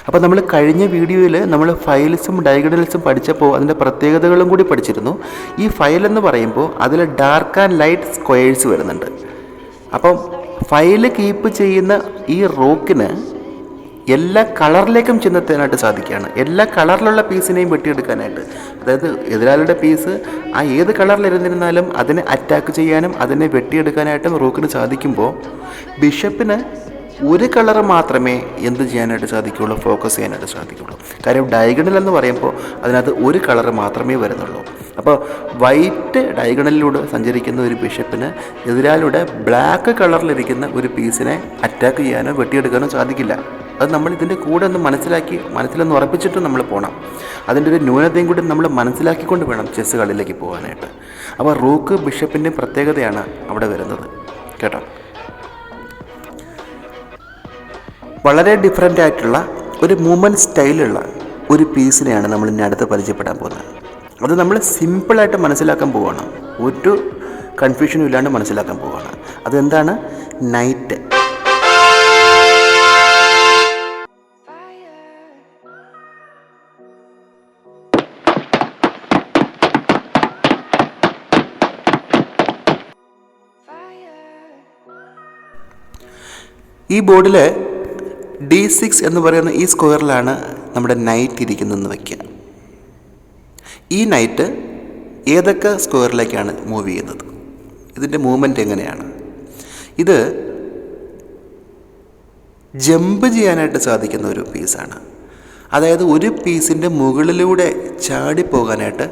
അപ്പോൾ നമ്മൾ കഴിഞ്ഞ വീഡിയോയിൽ നമ്മൾ ഫൈൽസും ഡയഗണൽസും പഠിച്ചപ്പോൾ അതിൻ്റെ പ്രത്യേകതകളും കൂടി പഠിച്ചിരുന്നു. ഈ ഫയൽ എന്ന് പറയുമ്പോൾ അതിൽ ഡാർക്ക് ആൻഡ് ലൈറ്റ് സ്ക്വയേഴ്സ് വരുന്നുണ്ട്. അപ്പം ഫയൽ കീപ്പ് ചെയ്യുന്ന ഈ റോക്കിന് എല്ലാ കളറിലേക്കും ചെന്നെത്താനായിട്ട് സാധിക്കുകയാണ്. എല്ലാ കളറിലുള്ള പീസിനെയും വെട്ടിയെടുക്കാനായിട്ട്. അതായത് എതിരാളിയുടെ പീസ് ആ ഏത് കളറിലിരുന്നിരുന്നാലും അതിനെ അറ്റാക്ക് ചെയ്യാനും അതിനെ വെട്ടിയെടുക്കാനായിട്ടും റോക്കിന് സാധിക്കുമ്പോൾ ബിഷപ്പിന് ഒരു കളർ മാത്രമേ എന്ത് ചെയ്യാനായിട്ട് സാധിക്കുകയുള്ളൂ? ഫോക്കസ് ചെയ്യാനായിട്ട് സാധിക്കുകയുള്ളൂ. കാര്യം ഡയഗണൽ എന്ന് പറയുമ്പോൾ അതിനകത്ത് ഒരു കളർ മാത്രമേ വരുന്നുള്ളൂ. അപ്പോൾ വൈറ്റ് ഡയഗണലിലൂടെ സഞ്ചരിക്കുന്ന ഒരു ബിഷപ്പിന് എതിരാളിയുടെ ബ്ലാക്ക് കളറിലിരിക്കുന്ന ഒരു പീസിനെ അറ്റാക്ക് ചെയ്യാനോ വെട്ടിയെടുക്കാനോ സാധിക്കില്ല. അത് നമ്മൾ ഇതിൻ്റെ കൂടെ ഒന്ന് മനസ്സിലൊന്ന് ഉറപ്പിച്ചിട്ട് നമ്മൾ പോകണം. അതിൻ്റെ ഒരു ന്യൂനതയും കൂടി നമ്മൾ മനസ്സിലാക്കിക്കൊണ്ട് വേണം ചെസ്സ് കളിയിലേക്ക് പോകാനായിട്ട്. അപ്പോൾ റൂക്ക് ബിഷപ്പിൻ്റെ പ്രത്യേകതയാണ് അവിടെ വരുന്നത് കേട്ടോ. വളരെ ഡിഫറെൻ്റ് ആയിട്ടുള്ള ഒരു മൂവ്മെൻറ്റ് സ്റ്റൈലുള്ള ഒരു പീസിനെയാണ് നമ്മൾ ഇനി അടുത്ത് പരിചയപ്പെടാൻ പോകുന്നത്. അത് നമ്മൾ സിമ്പിളായിട്ട് മനസ്സിലാക്കാൻ പോവുകയാണ്. ഒരു കൺഫ്യൂഷനും ഇല്ലാണ്ട് മനസ്സിലാക്കാൻ പോവുകയാണ്. അതെന്താണ്? നൈറ്റ്. ഈ ബോർഡിൽ D6 എന്ന് പറയുന്ന ഈ സ്ക്വയറിലാണ് നമ്മുടെ നൈറ്റ് ഇരിക്കുന്നതെന്ന് വയ്ക്കുക. ഈ നൈറ്റ് ഏതൊക്കെ സ്ക്വയറിലേക്കാണ് മൂവ് ചെയ്യുന്നത്, ഇതിൻ്റെ മൂവ്മെൻറ്റ് എങ്ങനെയാണ്. ഇത് ജമ്പ് ചെയ്യാനായിട്ട് സാധിക്കുന്ന ഒരു പീസാണ്. അതായത് ഒരു പീസിൻ്റെ മുകളിലൂടെ ചാടിപ്പോകാനായിട്ട്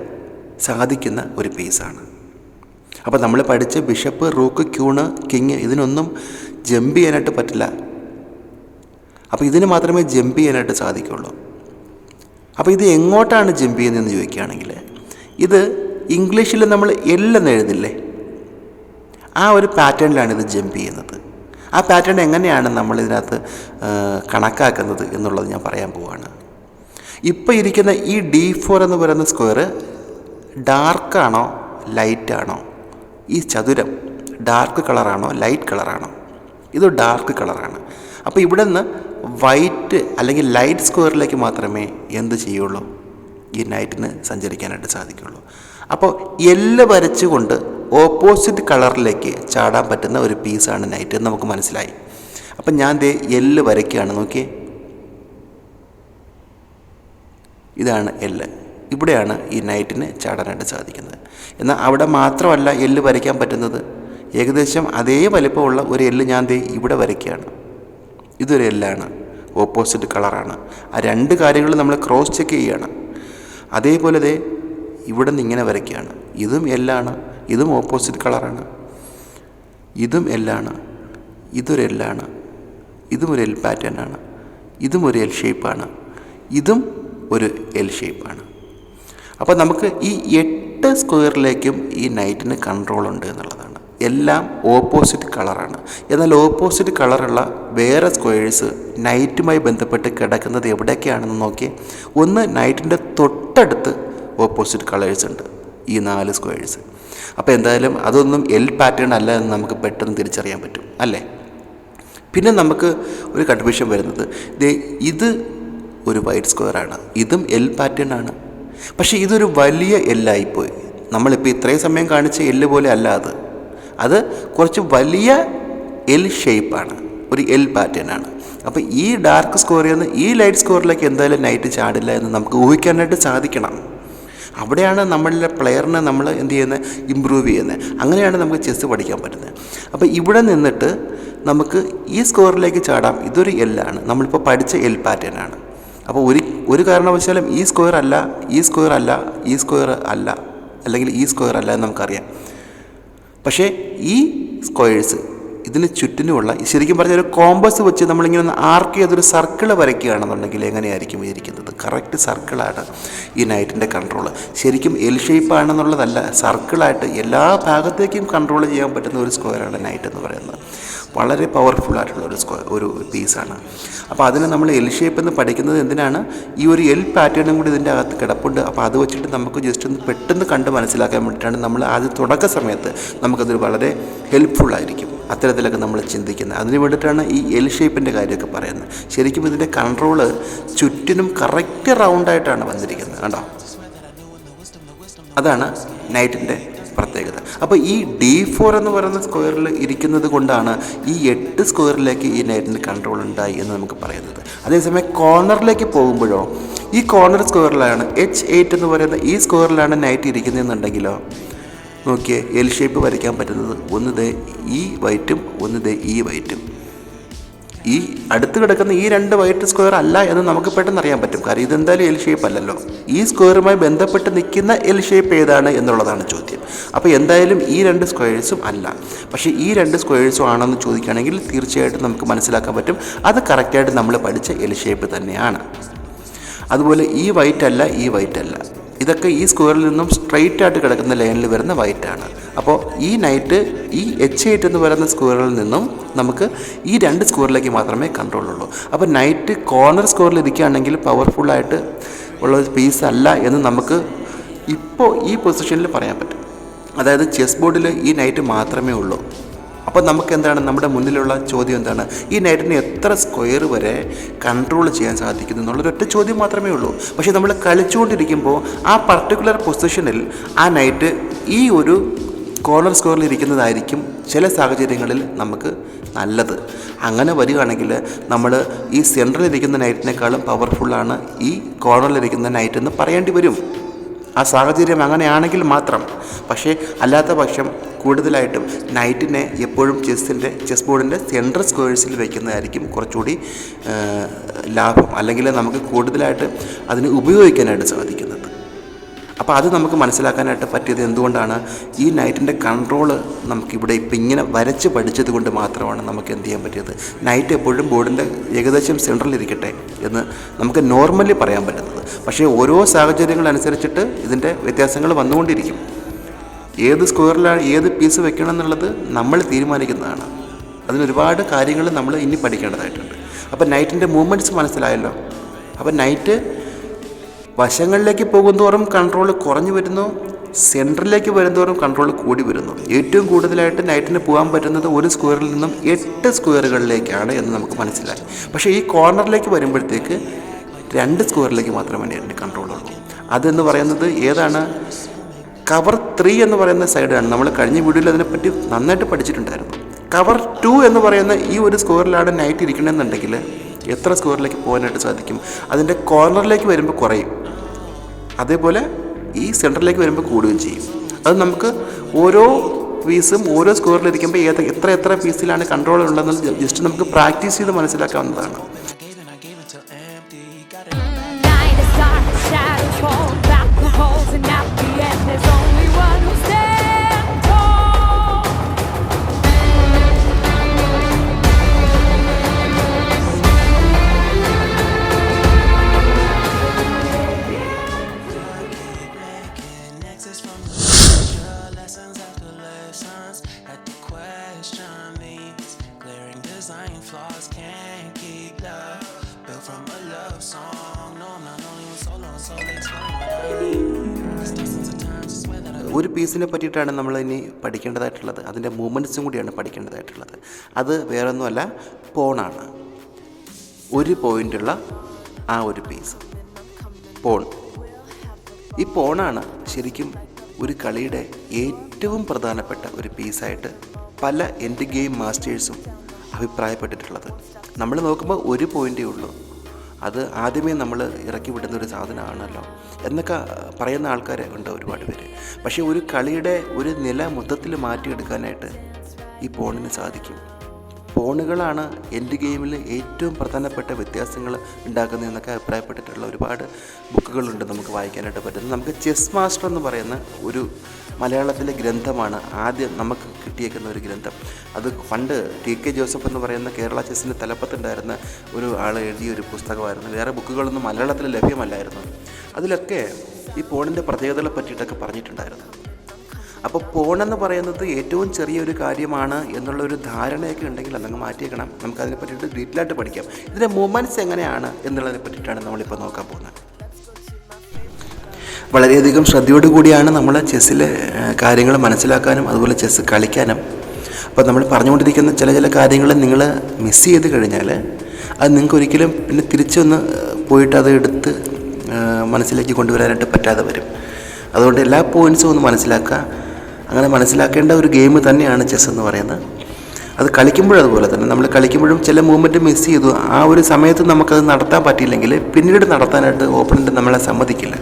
സാധിക്കുന്ന ഒരു പീസാണ്. അപ്പോൾ നമ്മൾ പഠിച്ച ബിഷപ്പ്, റൂക്ക്, ക്യൂണ്, കിങ് ഇതിനൊന്നും ജമ്പ് ചെയ്യാനായിട്ട് പറ്റില്ല. അപ്പോൾ ഇതിന് മാത്രമേ ജമ്പ് ചെയ്യാനായിട്ട് സാധിക്കുള്ളൂ. അപ്പോൾ ഇത് എങ്ങോട്ടാണ് ജമ്പ് ചെയ്യുന്നതെന്ന് ചോദിക്കുകയാണെങ്കിൽ, ഇത് ഇംഗ്ലീഷിൽ നമ്മൾ എന്ന് എഴുതില്ലേ, ആ ഒരു പാറ്റേണിലാണ് ഇത് ജമ്പ് ചെയ്യുന്നത്. ആ പാറ്റേൺ എങ്ങനെയാണ് നമ്മളിതിനകത്ത് കണക്കാക്കുന്നത് എന്നുള്ളത് ഞാൻ പറയാൻ പോവുകയാണ്. ഇപ്പോൾ ഇരിക്കുന്ന ഈ D4 എന്ന് പറയുന്ന സ്ക്വയർ ഡാർക്കാണോ ലൈറ്റാണോ, ഈ ചതുരം ഡാർക്ക് കളറാണോ ലൈറ്റ് കളറാണോ? ഇത് ഡാർക്ക് കളറാണ്. അപ്പോൾ ഇവിടെ നിന്ന് വൈറ്റ് അല്ലെങ്കിൽ ലൈറ്റ് സ്ക്വയറിലേക്ക് മാത്രമേ എന്ത് ചെയ്യുള്ളൂ, ഈ നൈറ്റിന് സഞ്ചരിക്കാനായിട്ട് സാധിക്കുള്ളൂ. അപ്പോൾ വരച്ചുകൊണ്ട് ഓപ്പോസിറ്റ് കളറിലേക്ക് ചാടാൻ പറ്റുന്ന ഒരു പീസാണ് നൈറ്റ് എന്ന് നമുക്ക് മനസ്സിലായി. അപ്പം ഞാൻ വരയ്ക്കുകയാണ്, നോക്കിയേ, ഇതാണ് ഇവിടെയാണ് ഈ നൈറ്റിന് ചാടാനായിട്ട് സാധിക്കുന്നത്. എന്നാൽ അവിടെ മാത്രമല്ല വരയ്ക്കാൻ പറ്റുന്നത്, ഏകദേശം അതേ വലിപ്പമുള്ള ഒരു ഞാൻ ഇവിടെ വരയ്ക്കുകയാണ്. ഇതൊരു ആണ്, ഓപ്പോസിറ്റ് കളറാണ്. ആ രണ്ട് കാര്യങ്ങൾ നമ്മൾ ക്രോസ് ചെക്ക് ചെയ്യുകയാണ്. അതേപോലെ ഇവിടെ നിന്ന് ഇങ്ങനെ വരയ്ക്കുകയാണ്. ഇതും ആണ്, ഇതും ഓപ്പോസിറ്റ് കളറാണ്. ഇതും ആണ്, ഇതൊരു ആണ്, ഇതും ഒരു പാറ്റേൺ ആണ്, ഇതും ഒരു ഷേപ്പാണ്, ഇതും ഒരു ഷേപ്പാണ്. അപ്പോൾ നമുക്ക് ഈ 8 സ്ക്വയറിലേക്കും ഈ നൈറ്റിന് കൺട്രോൾ ഉണ്ട് എന്നുള്ളതാണ്. എല്ലാം ഓപ്പോസിറ്റ് കളറാണ്. എന്നാൽ ഓപ്പോസിറ്റ് കളറുള്ള വേറെ സ്ക്വയേഴ്സ് നൈറ്റുമായി ബന്ധപ്പെട്ട് കിടക്കുന്നത് എവിടെയൊക്കെയാണെന്ന് നോക്കി. ഒന്ന്, നൈറ്റിൻ്റെ തൊട്ടടുത്ത് ഓപ്പോസിറ്റ് കളേഴ്സ് ഉണ്ട്, ഈ 4 സ്ക്വയേഴ്സ്. അപ്പോൾ എന്തായാലും അതൊന്നും പാറ്റേൺ അല്ല എന്ന് നമുക്ക് പെട്ടെന്ന് തിരിച്ചറിയാൻ പറ്റും, അല്ലേ? പിന്നെ നമുക്ക് ഒരു കൺഫ്യൂഷൻ വരുന്നത്, ഇത് ഒരു വൈറ്റ് സ്ക്വയറാണ്, ഇതും പാറ്റേൺ ആണ്. പക്ഷേ ഇതൊരു വലിയ ആയിപ്പോയി. നമ്മളിപ്പോൾ ഇത്രയും സമയം കാണിച്ച പോലെ അല്ല അത് കുറച്ച് വലിയ ഷേപ്പാണ്, ഒരു പാറ്റേൺ ആണ്. അപ്പോൾ ഈ ഡാർക്ക് സ്കോറിൽ നിന്ന് ഈ ലൈറ്റ് സ്കോറിലേക്ക് എന്തായാലും നൈറ്റ് ചാടില്ല എന്ന് നമുക്ക് ഊഹിക്കാനായിട്ട് സാധിക്കണം. അവിടെയാണ് നമ്മളുടെ പ്ലെയറിനെ നമ്മൾ എന്ത് ചെയ്യുന്നത്, ഇമ്പ്രൂവ് ചെയ്യുന്നത്. അങ്ങനെയാണ് നമുക്ക് ചെസ്സ് പഠിക്കാൻ പറ്റുന്നത്. അപ്പോൾ ഇവിടെ നിന്നിട്ട് നമുക്ക് ഈ സ്കോറിലേക്ക് ചാടാം. ഇതൊരു ആണ്, നമ്മളിപ്പോൾ പഠിച്ച പാറ്റേൺ ആണ്. അപ്പോൾ ഒരു കാരണവശാലും ഈ സ്ക്വയർ അല്ല, ഈ സ്ക്വയർ അല്ല, ഈ സ്ക്വയർ അല്ല, അല്ലെങ്കിൽ ഈ സ്ക്വയർ അല്ല എന്ന് നമുക്കറിയാം. പക്ഷേ ഈ സ്ക്വയേഴ്സ് ഇതിന് ചുറ്റിനുമുള്ള, ശരിക്കും പറഞ്ഞാൽ ഒരു കോമ്പസ് വെച്ച് നമ്മളിങ്ങനെ ഒന്ന് ആർക്ക് ചെയ്തൊരു സർക്കിൾ വരയ്ക്കുകയാണെന്നുണ്ടെങ്കിൽ എങ്ങനെയായിരിക്കും ഇരിക്കുന്നത്? കറക്റ്റ് സർക്കിളാണ് ഈ നൈറ്റിൻ്റെ കൺട്രോൾ. ശരിക്കും ഷേപ്പാണെന്നുള്ളതല്ല, സർക്കിളായിട്ട് എല്ലാ ഭാഗത്തേക്കും കൺട്രോൾ ചെയ്യാൻ പറ്റുന്ന ഒരു സ്ക്വയറാണ് നൈറ്റ് എന്ന് പറയുന്നത്. വളരെ പവർഫുള്ളായിട്ടുള്ള ഒരു പീസാണ്. അപ്പോൾ അതിന് നമ്മൾ ഷേപ്പ് എന്ന് പഠിക്കുന്നത് എന്തിനാണ്? ഈ ഒരു പാറ്റേണും കൂടി ഇതിൻ്റെ അകത്ത് കിടപ്പുണ്ട്. അപ്പോൾ അത് വെച്ചിട്ട് നമുക്ക് ജസ്റ്റ് ഒന്ന് പെട്ടെന്ന് കണ്ട് മനസ്സിലാക്കാൻ വേണ്ടിയിട്ടാണ് നമ്മൾ ആദ്യം തുടക്ക സമയത്ത് നമുക്കതൊരു വളരെ ഹെൽപ്ഫുള്ളായിരിക്കും അത്തരത്തിലൊക്കെ നമ്മൾ ചിന്തിക്കുന്നത്. അതിന് വേണ്ടിയിട്ടാണ് ഈ ഷേപ്പിൻ്റെ കാര്യമൊക്കെ പറയുന്നത്. ശരിക്കും ഇതിൻ്റെ കൺട്രോള് ചുറ്റിനും കറക്റ്റ് റൗണ്ടായിട്ടാണ് വന്നിരിക്കുന്നത്, കണ്ടോ? അതാണ് നൈറ്റിൻ്റെ പ്രത്യേകത. അപ്പോൾ ഈ D4 എന്ന് പറയുന്ന സ്ക്വയറിൽ ഇരിക്കുന്നത് കൊണ്ടാണ് ഈ 8 സ്ക്വയറിലേക്ക് ഈ നൈറ്റിന് കൺട്രോൾ ഉണ്ടായി എന്ന് നമുക്ക് പറയുന്നത്. അതേസമയം കോർണറിലേക്ക് പോകുമ്പോഴോ, ഈ കോർണർ സ്ക്വയറിലാണ് H8 എന്ന് പറയുന്ന ഈ സ്ക്വയറിലാണ് നൈറ്റ് ഇരിക്കുന്നതെന്നുണ്ടെങ്കിലോ, നോക്കിയേ, ഷേപ്പ് വരയ്ക്കാൻ പറ്റുന്നത് ഒന്ന് ഈ വൈറ്റും ഒന്ന് ഈ വൈറ്റും. ഈ അടുത്ത് കിടക്കുന്ന ഈ 2 വൈറ്റ് സ്ക്വയർ അല്ല എന്ന് നമുക്ക് പെട്ടെന്ന് അറിയാൻ പറ്റും. കാരണം ഇതെന്തായാലും ഷേപ്പ് അല്ലല്ലോ. ഈ സ്ക്വയറുമായി ബന്ധപ്പെട്ട് നിൽക്കുന്ന ഷേപ്പ് ഏതാണ് എന്നുള്ളതാണ് ചോദ്യം. അപ്പോൾ എന്തായാലും ഈ 2 സ്ക്വയേഴ്സും അല്ല. പക്ഷേ ഈ 2 സ്ക്വയേഴ്സും ആണെന്ന് ചോദിക്കുകയാണെങ്കിൽ തീർച്ചയായിട്ടും നമുക്ക് മനസ്സിലാക്കാൻ പറ്റും അത് കറക്റ്റായിട്ട് നമ്മൾ പഠിച്ച ഷേപ്പ് തന്നെയാണ്. അതുപോലെ ഈ വൈറ്റ് അല്ല, ഈ വൈറ്റ് അല്ല, ഇതൊക്കെ ഈ സ്ക്വയറിൽ നിന്നും സ്ട്രെയിറ്റ് ആയിട്ട് കിടക്കുന്ന ലൈനിൽ വരുന്ന വൈറ്റാണ്. അപ്പോൾ ഈ നൈറ്റ് ഈ H8 എന്ന് പറയുന്ന സ്ക്വയറിൽ നിന്നും നമുക്ക് ഈ 2 സ്ക്വയറിലേക്ക് മാത്രമേ കൺട്രോൾ ഉള്ളൂ. അപ്പോൾ നൈറ്റ് കോർണർ സ്ക്വയറിൽ ഇരിക്കുകയാണെങ്കിൽ പവർഫുള്ളായിട്ട് ഉള്ള പീസ് അല്ല എന്ന് നമുക്ക് ഇപ്പോൾ ഈ പൊസിഷനിൽ പറയാൻ പറ്റും. അതായത് ചെസ് ബോർഡിൽ ഈ നൈറ്റ് മാത്രമേ ഉള്ളൂ. അപ്പോൾ നമുക്ക് എന്താണ്, നമ്മുടെ മുന്നിലുള്ള ചോദ്യം എന്താണ്, ഈ നൈറ്റിന് എത്ര സ്ക്വയർ വരെ കൺട്രോൾ ചെയ്യാൻ സാധിക്കുന്നു എന്നുള്ളൊരൊറ്റ ചോദ്യം മാത്രമേ ഉള്ളൂ. പക്ഷേ നമ്മൾ കളിച്ചുകൊണ്ടിരിക്കുമ്പോൾ ആ പർട്ടിക്കുലർ പൊസിഷനിൽ ആ നൈറ്റ് ഈ ഒരു കോർണർ സ്ക്വയറിൽ ഇരിക്കുന്നതായിരിക്കും ചില സാഹചര്യങ്ങളിൽ നമുക്ക് നല്ലത്. അങ്ങനെ വരികയാണെങ്കിൽ നമ്മൾ ഈ സെൻട്രലിരിക്കുന്ന നൈറ്റിനേക്കാളും പവർഫുള്ളാണ് ഈ കോർണറിലിരിക്കുന്ന നൈറ്റ് എന്ന് പറയേണ്ടി വരും. ആ സാഹചര്യം അങ്ങനെയാണെങ്കിൽ മാത്രം. പക്ഷേ അല്ലാത്ത പക്ഷം കൂടുതലായിട്ടും നൈറ്റിനെ എപ്പോഴും ചെസ് ബോർഡിൻ്റെ സെൻട്രൽ സ്ക്വയർസിൽ വയ്ക്കുന്നതായിരിക്കും കുറച്ചുകൂടി ലാഭം, അല്ലെങ്കിൽ നമുക്ക് കൂടുതലായിട്ട് അതിന് ഉപയോഗിക്കാനായിട്ട് സാധിക്കുന്നത്. അപ്പോൾ അത് നമുക്ക് മനസ്സിലാക്കാനായിട്ട് പറ്റിയത് എന്തുകൊണ്ടാണ്, ഈ നൈറ്റിൻ്റെ കൺട്രോള് നമുക്കിവിടെ ഇപ്പം ഇങ്ങനെ വരച്ച് പഠിച്ചത് കൊണ്ട് മാത്രമാണ് നമുക്ക് എന്ത് ചെയ്യാൻ പറ്റിയത്. നൈറ്റ് എപ്പോഴും ബോർഡിൻ്റെ ഏകദേശം സെൻട്രലിരിക്കട്ടെ എന്ന് നമുക്ക് നോർമലി പറയാൻ പറ്റുന്നത്. പക്ഷേ ഓരോ സാഹചര്യങ്ങളനുസരിച്ചിട്ട് ഇതിൻ്റെ വ്യത്യാസങ്ങൾ വന്നുകൊണ്ടിരിക്കും. ഏത് സ്ക്വയറിലാണ് ഏത് പീസ് വെക്കണം എന്നുള്ളത് നമ്മൾ തീരുമാനിക്കുന്നതാണ്. അതിനൊരുപാട് കാര്യങ്ങൾ നമ്മൾ ഇനി പഠിക്കേണ്ടതായിട്ടുണ്ട്. അപ്പോൾ നൈറ്റിൻ്റെ മൂവ്മെൻറ്റ്സ് മനസ്സിലായല്ലോ. അപ്പോൾ നൈറ്റ് വശങ്ങളിലേക്ക് പോകുന്തോറും കൺട്രോൾ കുറഞ്ഞു വരുന്നു, സെൻറ്ററിലേക്ക് വരുന്തോറും കൺട്രോൾ കൂടി വരുന്നു. ഏറ്റവും കൂടുതലായിട്ട് നൈറ്റിന് പോകാൻ പറ്റുന്നത് ഒരു സ്ക്വയറിൽ നിന്നും 8 സ്ക്വയറുകളിലേക്കാണ് എന്ന് നമുക്ക് മനസ്സിലായി. പക്ഷേ ഈ കോർണറിലേക്ക് വരുമ്പോഴത്തേക്ക് 2 സ്ക്വയറിലേക്ക് മാത്രമേ നൈറ്റിന് കൺട്രോൾ ഉള്ളൂ. അതെന്ന് പറയുന്നത് ഏതാണ്, കവർ 3 എന്ന് പറയുന്ന സൈഡാണ്. നമ്മൾ കഴിഞ്ഞ വീഡിയോയിൽ അതിനെപ്പറ്റി നന്നായിട്ട് പഠിച്ചിട്ടുണ്ടായിരുന്നു. കവർ 2 എന്ന് പറയുന്ന ഈ ഒരു സ്ക്വയറിലാണ് നൈറ്റ് ഇരിക്കണമെന്നുണ്ടെങ്കിൽ എത്ര സ്ക്വയറിലേക്ക് പോകാനായിട്ട് സാധിക്കും? അതിൻ്റെ കോർണറിലേക്ക് വരുമ്പോൾ കുറയും, അതേപോലെ ഈ സെൻറ്ററിലേക്ക് വരുമ്പോൾ കൂടുകയും ചെയ്യും. അത് നമുക്ക് ഓരോ പീസും ഓരോ സ്ക്വയറിലിരിക്കുമ്പോൾ എത്ര പീസിലാണ് കൺട്രോൾ ഉള്ളതെന്ന് ജസ്റ്റ് നമുക്ക് പ്രാക്ടീസ് ചെയ്ത് മനസ്സിലാക്കാവുന്നതാണ്. ഒരു പീസിനെ പറ്റിയിട്ടാണ് നമ്മൾ ഇനി പഠിക്കേണ്ടതായിട്ടുള്ളത്. അതിൻ്റെ മൂവ്മെൻറ്റ്സും കൂടിയാണ് പഠിക്കേണ്ടതായിട്ടുള്ളത്. അത് വേറൊന്നുമല്ല, പോണാണ്. ഒരു പോയിൻ്റുള്ള ആ ഒരു പീസ് പോൺ. ഈ പോണാണ് ശരിക്കും ഒരു കളിയുടെ ഏറ്റവും പ്രധാനപ്പെട്ട ഒരു പീസായിട്ട് പല എൻഡ് ഗെയിം മാസ്റ്റേഴ്സും അഭിപ്രായപ്പെട്ടിട്ടുള്ളത്. നമ്മൾ നോക്കുമ്പോൾ ഒരു പോയിൻ്റേ ഉള്ളൂ, അത് ആദ്യമേ നമ്മൾ ഇറക്കി വിടുന്ന ഒരു സാധനമാണല്ലോ എന്നൊക്കെ പറയുന്ന ആൾക്കാർ ഉണ്ട് ഒരുപാട് പേര്. പക്ഷേ ഒരു കളിയുടെ ഒരു നില മൊത്തത്തിൽ മാറ്റിയെടുക്കാനായിട്ട് ഈ പോണിന് സാധിക്കും. പോണുകളാണ് എൻഡ് ഗെയിമിൽ ഏറ്റവും പ്രധാനപ്പെട്ട വ്യത്യാസങ്ങൾ ഉണ്ടാക്കുന്നതെന്നൊക്കെ അഭിപ്രായപ്പെട്ടിട്ടുള്ള ഒരുപാട് ബുക്കുകളുണ്ട് നമുക്ക് വായിക്കാനായിട്ട് പറ്റുന്നത്. നമുക്ക് ചെസ് മാസ്റ്റർ എന്ന് പറയുന്ന ഒരു മലയാളത്തിലെ ഗ്രന്ഥമാണ് ആദ്യം നമുക്ക് കിട്ടിയേക്കുന്ന ഒരു ഗ്രന്ഥം. അത് പണ്ട് TK ജോസഫ് എന്ന് പറയുന്ന കേരള ചെസ്സിൻ്റെ തലപ്പത്തുണ്ടായിരുന്ന ഒരു ആൾ എഴുതിയ ഒരു പുസ്തകമായിരുന്നു. വേറെ ബുക്കുകളൊന്നും മലയാളത്തിൽ ലഭ്യമല്ലായിരുന്നു. അതിലൊക്കെ ഈ പോണിൻ്റെ പ്രത്യേകതകളെ പറ്റിയിട്ടൊക്കെ പറഞ്ഞിട്ടുണ്ടായിരുന്നു. അപ്പോൾ പോണെന്ന് പറയുന്നത് ഏറ്റവും ചെറിയൊരു കാര്യമാണ് എന്നുള്ളൊരു ധാരണയൊക്കെ ഉണ്ടെങ്കിൽ അതങ്ങ് മാറ്റിയേക്കണം. നമുക്കതിനെ പറ്റിയിട്ട് ഡീറ്റെയിലായിട്ട് പഠിക്കാം. ഇതിൻ്റെ മൂവ്മെൻറ്റ്സ് എങ്ങനെയാണ് എന്നുള്ളതിനെ പറ്റിയിട്ടാണ് നമ്മളിപ്പോൾ നോക്കാൻ പോകുന്നത്. വളരെയധികം ശ്രദ്ധയോടു കൂടിയാണ് നമ്മൾ ചെസ്സിലെ കാര്യങ്ങൾ മനസ്സിലാക്കാനും അതുപോലെ ചെസ്സ് കളിക്കാനും. അപ്പോൾ നമ്മൾ പറഞ്ഞുകൊണ്ടിരിക്കുന്ന ചില കാര്യങ്ങൾ നിങ്ങൾ മിസ് ചെയ്ത് കഴിഞ്ഞാൽ അത് നിങ്ങൾക്ക് ഒരിക്കലും പിന്നെ തിരിച്ചൊന്ന് പോയിട്ട് അത് എടുത്ത് മനസ്സിലേക്ക് കൊണ്ടുവരാനായിട്ട് പറ്റാതെ വരും. അതുകൊണ്ട് എല്ലാ പോയിൻറ്റ്സും ഒന്ന് മനസ്സിലാക്കുക. അങ്ങനെ മനസ്സിലാക്കേണ്ട ഒരു ഗെയിം തന്നെയാണ് ചെസ്സ് എന്ന് പറയുന്നത്. അത് കളിക്കുമ്പോഴതുപോലെ തന്നെ നമ്മൾ കളിക്കുമ്പോഴും ചില മൂവ്മെൻറ്റ് മിസ് ചെയ്തു, ആ ഒരു സമയത്ത് നമുക്കത് നടത്താൻ പറ്റിയില്ലെങ്കിൽ പിന്നീട് നടത്താനായിട്ട് ഓപ്പണൻ്റ് നമ്മളെ സമ്മതിക്കില്ല.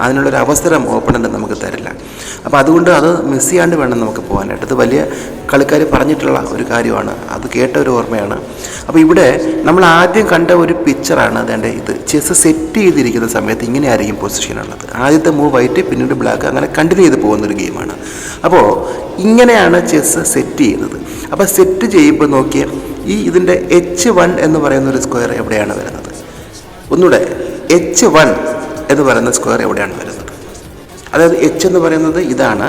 അതിനുള്ളൊരു അവസരം ഓപ്പണൻ്റ് നമുക്ക് തരില്ല. അപ്പോൾ അതുകൊണ്ട് അത് മിസ് ചെയ്യാണ്ട് വേണം നമുക്ക് പോകാനായിട്ട്. അത് വലിയ കളിക്കാർ പറഞ്ഞിട്ടുള്ള ഒരു കാര്യമാണ്, അത് കേട്ട ഒരു ഓർമ്മയാണ്. അപ്പോൾ ഇവിടെ നമ്മൾ ആദ്യം കണ്ട ഒരു പിക്ചറാണ് അതേണ്ട ഇത്. ചെസ്സ് സെറ്റ് ചെയ്തിരിക്കുന്ന സമയത്ത് ഇങ്ങനെയായിരിക്കും പൊസിഷനുള്ളത്. ആദ്യത്തെ മൂവ് വൈറ്റ്, പിന്നീട് ബ്ലാക്ക്, അങ്ങനെ കണ്ടിന്യൂ ചെയ്ത് പോകുന്നൊരു ഗെയിമാണ്. അപ്പോൾ ഇങ്ങനെയാണ് ചെസ്സ് സെറ്റ് ചെയ്യുന്നത്. അപ്പോൾ സെറ്റ് ചെയ്യുമ്പോൾ നോക്കിയാൽ ഇതിൻ്റെ H1 എന്ന് പറയുന്ന ഒരു സ്ക്വയർ എവിടെയാണ് വരുന്നത്? ഒന്നുകൂടെ, H1 എന്ന് പറയുന്ന സ്ക്വയർ എവിടെയാണ് വരുന്നത്? അതായത് H എന്ന് പറയുന്നത് ഇതാണ്,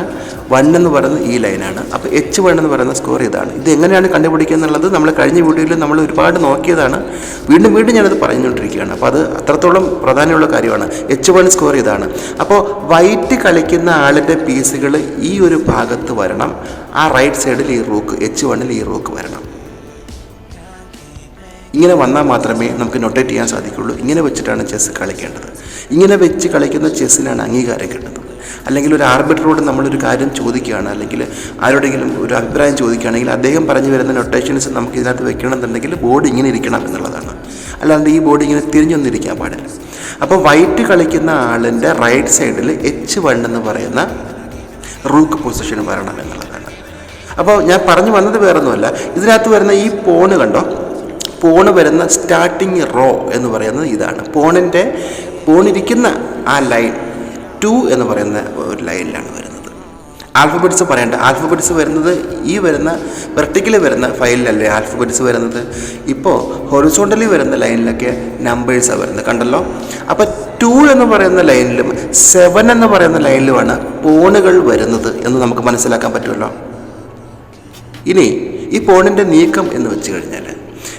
1 എന്ന് പറയുന്നത് ഈ ലൈനാണ്. അപ്പോൾ H1 എന്ന് പറയുന്ന സ്കോർ ഇതാണ്. ഇത് എങ്ങനെയാണ് കണ്ടുപിടിക്കുക എന്നുള്ളത് നമ്മൾ കഴിഞ്ഞ വീഡിയോയിൽ നമ്മൾ ഒരുപാട് നോക്കിയതാണ്. വീണ്ടും ഞാനത് പറഞ്ഞുകൊണ്ടിരിക്കുകയാണ്. അപ്പോൾ അത് അത്രത്തോളം പ്രാധാന്യമുള്ള കാര്യമാണ്. H1 സ്കോർ ഇതാണ്. അപ്പോൾ വൈറ്റ് കളിക്കുന്ന ആളിൻ്റെ പീസുകൾ ഈ ഒരു ഭാഗത്ത് വരണം. ആ റൈറ്റ് സൈഡിൽ ഈ റൂക്ക്, H1ൽ ഈ റൂക്ക് വരണം. ഇങ്ങനെ വന്നാൽ മാത്രമേ നമുക്ക് നൊട്ടേറ്റ് ചെയ്യാൻ സാധിക്കുള്ളൂ. ഇങ്ങനെ വെച്ചിട്ടാണ് ചെസ്സ് കളിക്കേണ്ടത്. ഇങ്ങനെ വെച്ച് കളിക്കുന്ന ചെസ്സിനാണ് അംഗീകാരം കിട്ടുന്നത്. അല്ലെങ്കിൽ ഒരു ആർബിട്രോട് നമ്മളൊരു കാര്യം ചോദിക്കുകയാണ്, അല്ലെങ്കിൽ ആരോടെങ്കിലും ഒരു അഭിപ്രായം ചോദിക്കുകയാണെങ്കിൽ അദ്ദേഹം പറഞ്ഞു വരുന്ന നൊട്ടേഷൻസ് നമുക്ക് ഇതിനകത്ത് വെക്കണമെന്നുണ്ടെങ്കിൽ ബോർഡ് ഇങ്ങനെ ഇരിക്കണം എന്നുള്ളതാണ്. അല്ലാണ്ട് ഈ ബോഡി ഇങ്ങനെ തിരിഞ്ഞൊന്നിരിക്കാൻ പാടില്ല. അപ്പോൾ വൈറ്റ് കളിക്കുന്ന ആളിൻ്റെ റൈറ്റ് സൈഡിൽ H1 എന്ന് പറയുന്ന റൂക്ക് പൊസിഷൻ വരണം എന്നുള്ളതാണ്. അപ്പോൾ ഞാൻ പറഞ്ഞു വന്നത് വേറൊന്നുമല്ല, ഇതിനകത്ത് വരുന്ന ഈ പോണ് കണ്ടോ, പോണ് വരുന്ന സ്റ്റാർട്ടിങ് റോ എന്ന് പറയുന്നത് ഇതാണ്. പോണിരിക്കുന്ന ആ ലൈൻ 2 എന്ന് പറയുന്ന ഒരു ലൈനിലാണ് വരുന്നത്. ആൽഫബറ്റ്സ് പറയണ്ട, ആൽഫബറ്റ്സ് വരുന്നത് ഈ വരുന്ന വെർട്ടിക്കലി വരുന്ന ഫയലിലല്ലേ ആൽഫബറ്റ്സ് വരുന്നത്. ഇപ്പോൾ ഹൊറിസോണ്ടലി വരുന്ന ലൈനിലൊക്കെ നമ്പേഴ്സാണ് വരുന്നത്, കണ്ടല്ലോ. അപ്പോൾ 2 എന്ന് പറയുന്ന ലൈനിലും 7 എന്ന് പറയുന്ന ലൈനിലുമാണ് പോണുകൾ വരുന്നത് എന്ന് നമുക്ക് മനസ്സിലാക്കാൻ പറ്റുമല്ലോ. ഇനി ഈ പോണിൻ്റെ നീക്കം എന്ന് വെച്ച് കഴിഞ്ഞാൽ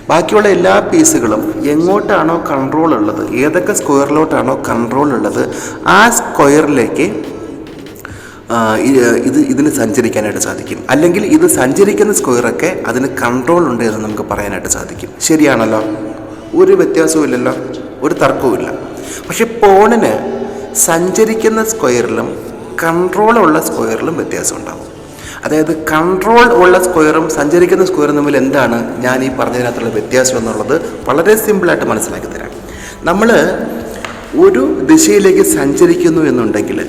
ബാക്കിയുള്ള എല്ലാ പീസുകളും എങ്ങോട്ടാണോ കൺട്രോൾ ഉള്ളത്, ഏതൊക്കെ സ്ക്വയറിലോട്ടാണോ കൺട്രോൾ ഉള്ളത്, ആ സ്ക്വയറിലേക്ക് ഇതിന് സഞ്ചരിക്കാനായിട്ട് സാധിക്കും. അല്ലെങ്കിൽ ഇത് സഞ്ചരിക്കുന്ന സ്ക്വയറൊക്കെ അതിന് കൺട്രോൾ ഉണ്ട് എന്ന് നമുക്ക് പറയാനായിട്ട് സാധിക്കും. ശരിയാണല്ലോ, ഒരു വ്യത്യാസവും ഇല്ലല്ലോ, ഒരു തർക്കവുമില്ല. പക്ഷെ പോണിന് സഞ്ചരിക്കുന്ന സ്ക്വയറിലും കൺട്രോളുള്ള സ്ക്വയറിലും വ്യത്യാസം ഉണ്ടാകും. അതായത് കൺട്രോൾ ഉള്ള സ്ക്വയറും സഞ്ചരിക്കുന്ന സ്ക്വയറും തമ്മിൽ എന്താണ് ഞാൻ ഈ പറഞ്ഞതിനകത്തുള്ള വ്യത്യാസം എന്നുള്ളത് വളരെ സിമ്പിളായിട്ട് മനസ്സിലാക്കി തരാം. നമ്മൾ ഒരു ദിശയിലേക്ക് സഞ്ചരിക്കുന്നു എന്നുണ്ടെങ്കിൽ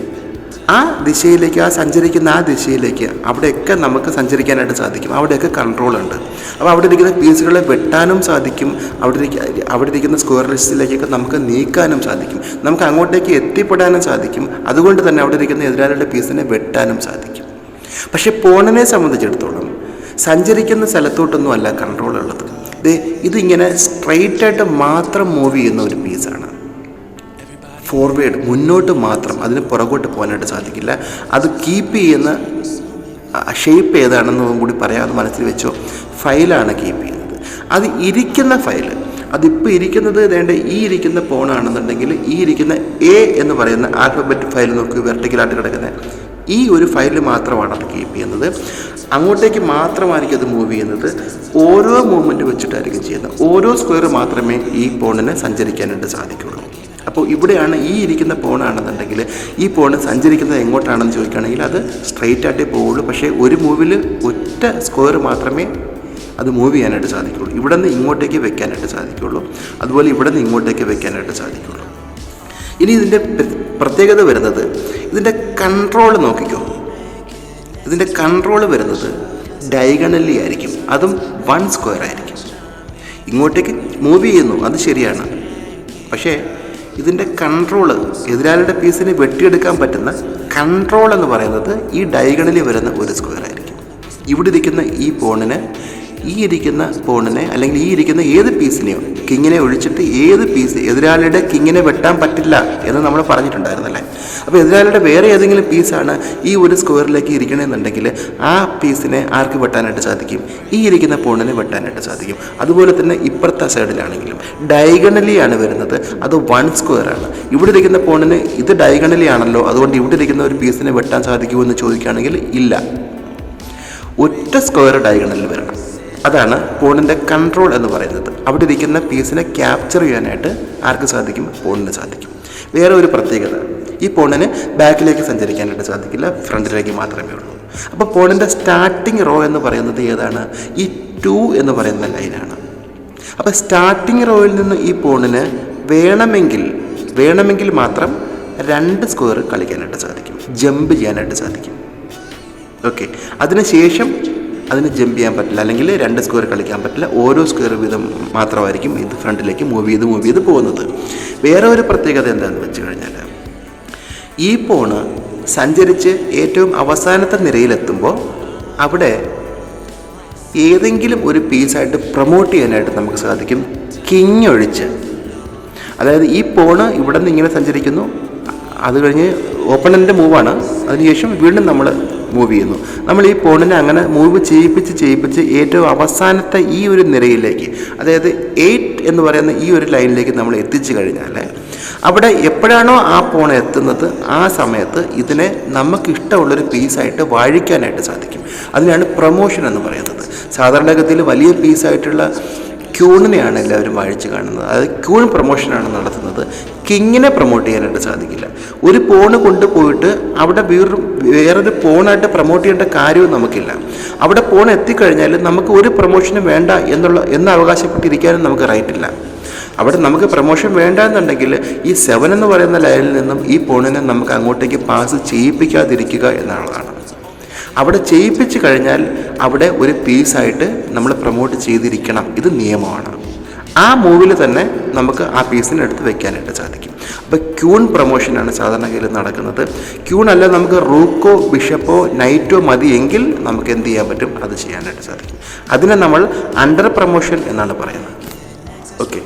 ആ ദിശയിലേക്ക്, ആ സഞ്ചരിക്കുന്ന ആ ദിശയിലേക്ക് അവിടെയൊക്കെ നമുക്ക് സഞ്ചരിക്കാനായിട്ട് സാധിക്കും. അവിടെയൊക്കെ കൺട്രോൾ ഉണ്ട്. അപ്പോൾ അവിടെ ഇരിക്കുന്ന പീസുകളെ വെട്ടാനും സാധിക്കും, അവിടെ ഇരിക്കുന്ന സ്ക്വയർ ലിസ്റ്റിലേക്കൊക്കെ നമുക്ക് നീക്കാനും സാധിക്കും, നമുക്ക് അങ്ങോട്ടേക്ക് എത്തിപ്പെടാനും സാധിക്കും. അതുകൊണ്ട് തന്നെ അവിടെ ഇരിക്കുന്ന എതിരാളിയുടെ പീസിനെ വെട്ടാനും സാധിക്കും. പക്ഷെ പോണിനെ സംബന്ധിച്ചിടത്തോളം സഞ്ചരിക്കുന്ന സ്ഥലത്തോട്ടൊന്നും അല്ല കൺട്രോൾ ഉള്ളത്. ഇതിങ്ങനെ സ്ട്രെയിറ്റായിട്ട് മാത്രം മൂവ് ചെയ്യുന്ന ഒരു പീസാണ്. ഫോർവേഡ്, മുന്നോട്ട് മാത്രം, അതിന് പുറകോട്ട് പോകാനായിട്ട് സാധിക്കില്ല. അത് കീപ്പ് ചെയ്യുന്ന ഷേപ്പ് ഏതാണെന്നതും കൂടി പറയാതെ മനസ്സിൽ വെച്ചോ. ഫയലാണ് കീപ്പ് ചെയ്യുന്നത്. അത് ഇരിക്കുന്ന ഫയൽ, അതിപ്പോൾ ഇരിക്കുന്നത് വേണ്ട ഈ ഇരിക്കുന്ന പോണാണെന്നുണ്ടെങ്കിൽ ഈ ഇരിക്കുന്ന A എന്ന് പറയുന്ന ആൽഫബറ്റ് ഫയൽ നോക്കി വെർട്ടിക്കലായിട്ട് കിടക്കുന്ന ഈ ഒരു ഫയൽ മാത്രമാണ് അത് കീപ്പ് ചെയ്യുന്നത്. അങ്ങോട്ടേക്ക് മാത്രമായിരിക്കും അത് മൂവ് ചെയ്യുന്നത്. ഓരോ മൂവ്മെൻറ്റ് വെച്ചിട്ടായിരിക്കും ചെയ്യുന്നത്. ഓരോ സ്ക്വയർ മാത്രമേ ഈ പോണിനെ സഞ്ചരിക്കാനായിട്ട് സാധിക്കുകയുള്ളൂ. അപ്പോൾ ഇവിടെയാണ് ഈ ഇരിക്കുന്ന പോണാണെന്നുണ്ടെങ്കിൽ ഈ പോണ് സഞ്ചരിക്കുന്നത് എങ്ങോട്ടാണെന്ന് ചോദിക്കുകയാണെങ്കിൽ അത് സ്ട്രെയിറ്റ് ആയിട്ടേ പോവുള്ളൂ. പക്ഷേ ഒരു മൂവിൽ ഒറ്റ സ്ക്വയർ മാത്രമേ അത് മൂവ് ചെയ്യാനായിട്ട് സാധിക്കുകയുള്ളൂ. ഇവിടെ നിന്ന് ഇങ്ങോട്ടേക്ക് വെക്കാനായിട്ട് സാധിക്കുകയുള്ളൂ. അതുപോലെ ഇവിടെ നിന്ന് ഇങ്ങോട്ടേക്ക് വെക്കാനായിട്ട് സാധിക്കുകയുള്ളൂ. ഇനി ഇതിൻ്റെ പ്രത്യേകത വരുന്നത് ഇതിൻ്റെ കൺട്രോൾ നോക്കിക്കോ. ഇതിൻ്റെ കൺട്രോൾ വരുന്നത് ഡയഗണലി ആയിരിക്കും. അതും 1 സ്ക്വയർ ആയിരിക്കും. ഇങ്ങോട്ടേക്ക് മൂവ് ചെയ്യുന്നു, അത് ശരിയാണ്. പക്ഷേ ഇതിൻ്റെ കൺട്രോള്, എതിരാളിയുടെ പീസിനെ വെട്ടിയെടുക്കാൻ പറ്റുന്ന കൺട്രോൾ എന്ന് പറയുന്നത് ഈ ഡയഗണലി വരുന്ന ഒരു സ്ക്വയർ ആയിരിക്കും. ഇവിടെ ഇരിക്കുന്ന ഈ പോണിനെ, ഈ ഇരിക്കുന്ന പോണിനെ അല്ലെങ്കിൽ ഈ ഇരിക്കുന്ന ഏത് പീസിനെയോ കിങ്ങിനെ ഒഴിച്ചിട്ട് ഏത് പീസ് എതിരാളിയുടെ കിങ്ങിനെ വെട്ടാൻ പറ്റില്ല എന്ന് നമ്മൾ പറഞ്ഞിട്ടുണ്ടായിരുന്നല്ലേ. അപ്പോൾ എതിരാളിയുടെ വേറെ ഏതെങ്കിലും പീസാണ് ഈ ഒരു സ്ക്വയറിലേക്ക് ഇരിക്കണമെന്നുണ്ടെങ്കിൽ ആ പീസിനെ ആർക്ക് വെട്ടാനായിട്ട് സാധിക്കും? ഈ ഇരിക്കുന്ന പോണിനെ വെട്ടാനായിട്ട് സാധിക്കും. അതുപോലെ തന്നെ ഇപ്പുറത്തെ സൈഡിലാണെങ്കിലും ഡയഗണലി ആണ് വരുന്നത്, അത് 1 സ്ക്വയർ ആണ്. ഇവിടെ ഇരിക്കുന്ന പോണിന് ഇത് ഡയഗണലി ആണല്ലോ, അതുകൊണ്ട് ഇവിടെ ഇരിക്കുന്ന ഒരു പീസിനെ വെട്ടാൻ സാധിക്കുമെന്ന് ചോദിക്കുകയാണെങ്കിൽ ഇല്ല, ഒറ്റ സ്ക്വയർ ഡയഗണലിൽ വരണം. അതാണ് പോണിൻ്റെ കൺട്രോൾ എന്ന് പറയുന്നത്. അവിടെ ഇരിക്കുന്ന പീസിനെ ക്യാപ്ചർ ചെയ്യാനായിട്ട് ആർക്ക് സാധിക്കും? പോണിന് സാധിക്കും. വേറെ ഒരു പ്രത്യേകത, ഈ പോണിന് ബാക്കിലേക്ക് സഞ്ചരിക്കാനായിട്ട് സാധിക്കില്ല, ഫ്രണ്ടിലേക്ക് മാത്രമേ ഉള്ളൂ. അപ്പോൾ പോണിൻ്റെ സ്റ്റാർട്ടിങ് റോ എന്ന് പറയുന്നത് ഏതാണ്? ഈ 2 എന്ന് പറയുന്ന ലൈനാണ്. അപ്പോൾ സ്റ്റാർട്ടിങ് റോയിൽ നിന്ന് ഈ പോണിന് വേണമെങ്കിൽ മാത്രം 2 സ്ക്വയർ കളിക്കാനായിട്ട് സാധിക്കും, ജമ്പ് ചെയ്യാനായിട്ട് സാധിക്കും. ഓക്കെ, അതിനുശേഷം അതിന് ജമ്പ് ചെയ്യാൻ പറ്റില്ല, അല്ലെങ്കിൽ 2 സ്ക്വയർ കളിക്കാൻ പറ്റില്ല. ഓരോ സ്ക്വയർ വീതം മാത്രമായിരിക്കും ഇത് ഫ്രണ്ടിലേക്ക് മൂവ് ചെയ്ത് പോകുന്നത്. വേറെ ഒരു പ്രത്യേകത എന്താണെന്ന് വെച്ച് കഴിഞ്ഞാൽ ഈ പോണ് സഞ്ചരിച്ച് ഏറ്റവും അവസാനത്തെ നിരയിലെത്തുമ്പോൾ അവിടെ ഏതെങ്കിലും ഒരു പീസായിട്ട് പ്രൊമോട്ട് ചെയ്യാനായിട്ട് നമുക്ക് സാധിക്കും, കിങ് ഒഴിച്ച്. അതായത് ഈ പോണ് ഇവിടെ നിന്ന് ഇങ്ങനെ സഞ്ചരിക്കുന്നു, അത് കഴിഞ്ഞ് ഓപ്പണൻ്റെ മൂവാണ്, അതിനുശേഷം വീണ്ടും നമ്മൾ മൂവ് ചെയ്യുന്നു. നമ്മൾ ഈ പോണിനെ അങ്ങനെ മൂവ് ചെയ്യിപ്പിച്ച് ഏറ്റവും അവസാനത്തെ ഈ ഒരു നിരയിലേക്ക്, അതായത് 8 എന്ന് പറയുന്ന ഈ ഒരു ലൈനിലേക്ക് നമ്മൾ എത്തിച്ചു കഴിഞ്ഞാൽ അവിടെ എപ്പോഴാണോ ആ പോൺ എത്തുന്നത് ആ സമയത്ത് ഇതിനെ നമുക്കിഷ്ടമുള്ളൊരു പീസായിട്ട് വാഴിക്കാനായിട്ട് സാധിക്കും. അതിനാണ് പ്രൊമോഷൻ എന്ന് പറയുന്നത്. സാധാരണഗതിയിൽ വലിയ പീസായിട്ടുള്ള ക്യൂണിനെയാണ് എല്ലാവരും വാഴിച്ച് കാണുന്നത്. അത് ക്യൂൺ പ്രൊമോഷനാണ് നടത്തുന്നത്. കിങ്ങിനെ പ്രൊമോട്ട് ചെയ്യാനായിട്ട് സാധിക്കില്ല. ഒരു പോണ് കൊണ്ടുപോയിട്ട് അവിടെ വേറൊരു പോണായിട്ട് പ്രൊമോട്ട് ചെയ്യേണ്ട കാര്യവും നമുക്കില്ല. അവിടെ പോൺ എത്തിക്കഴിഞ്ഞാൽ നമുക്ക് ഒരു പ്രൊമോഷനും വേണ്ട എന്ന് അവകാശപ്പെട്ടിരിക്കാനും നമുക്ക് റൈറ്റില്ല. അവിടെ നമുക്ക് പ്രൊമോഷൻ വേണ്ടെന്നുണ്ടെങ്കിൽ ഈ 7 എന്ന് പറയുന്ന ലൈനിൽ നിന്നും ഈ പോണിനെ നമുക്ക് അങ്ങോട്ടേക്ക് പാസ് ചെയ്യിപ്പിക്കാതിരിക്കുക എന്നുള്ളതാണ്. അവിടെ ചെയ്യിപ്പിച്ച് കഴിഞ്ഞാൽ അവിടെ ഒരു പീസായിട്ട് നമ്മൾ പ്രൊമോട്ട് ചെയ്തിരിക്കണം, ഇത് നിയമമാണ്. ആ മൂവിൽ തന്നെ നമുക്ക് ആ പീസിനെ എടുത്ത് വെക്കാനായിട്ട് സാധിക്കും. അപ്പോൾ ക്യൂൺ പ്രൊമോഷനാണ് സാധാരണഗതിയിൽ നടക്കുന്നത്. ക്യൂൺ അല്ല, നമുക്ക് റൂക്കോ ബിഷപ്പോ നൈറ്റോ മതിയെങ്കിൽ നമുക്ക് എന്ത് ചെയ്യാൻ പറ്റും, അത് ചെയ്യാനായിട്ട് സാധിക്കും. അതിനെ നമ്മൾ അണ്ടർ പ്രൊമോഷൻ എന്നാണ് പറയുന്നത്. ഓക്കെ,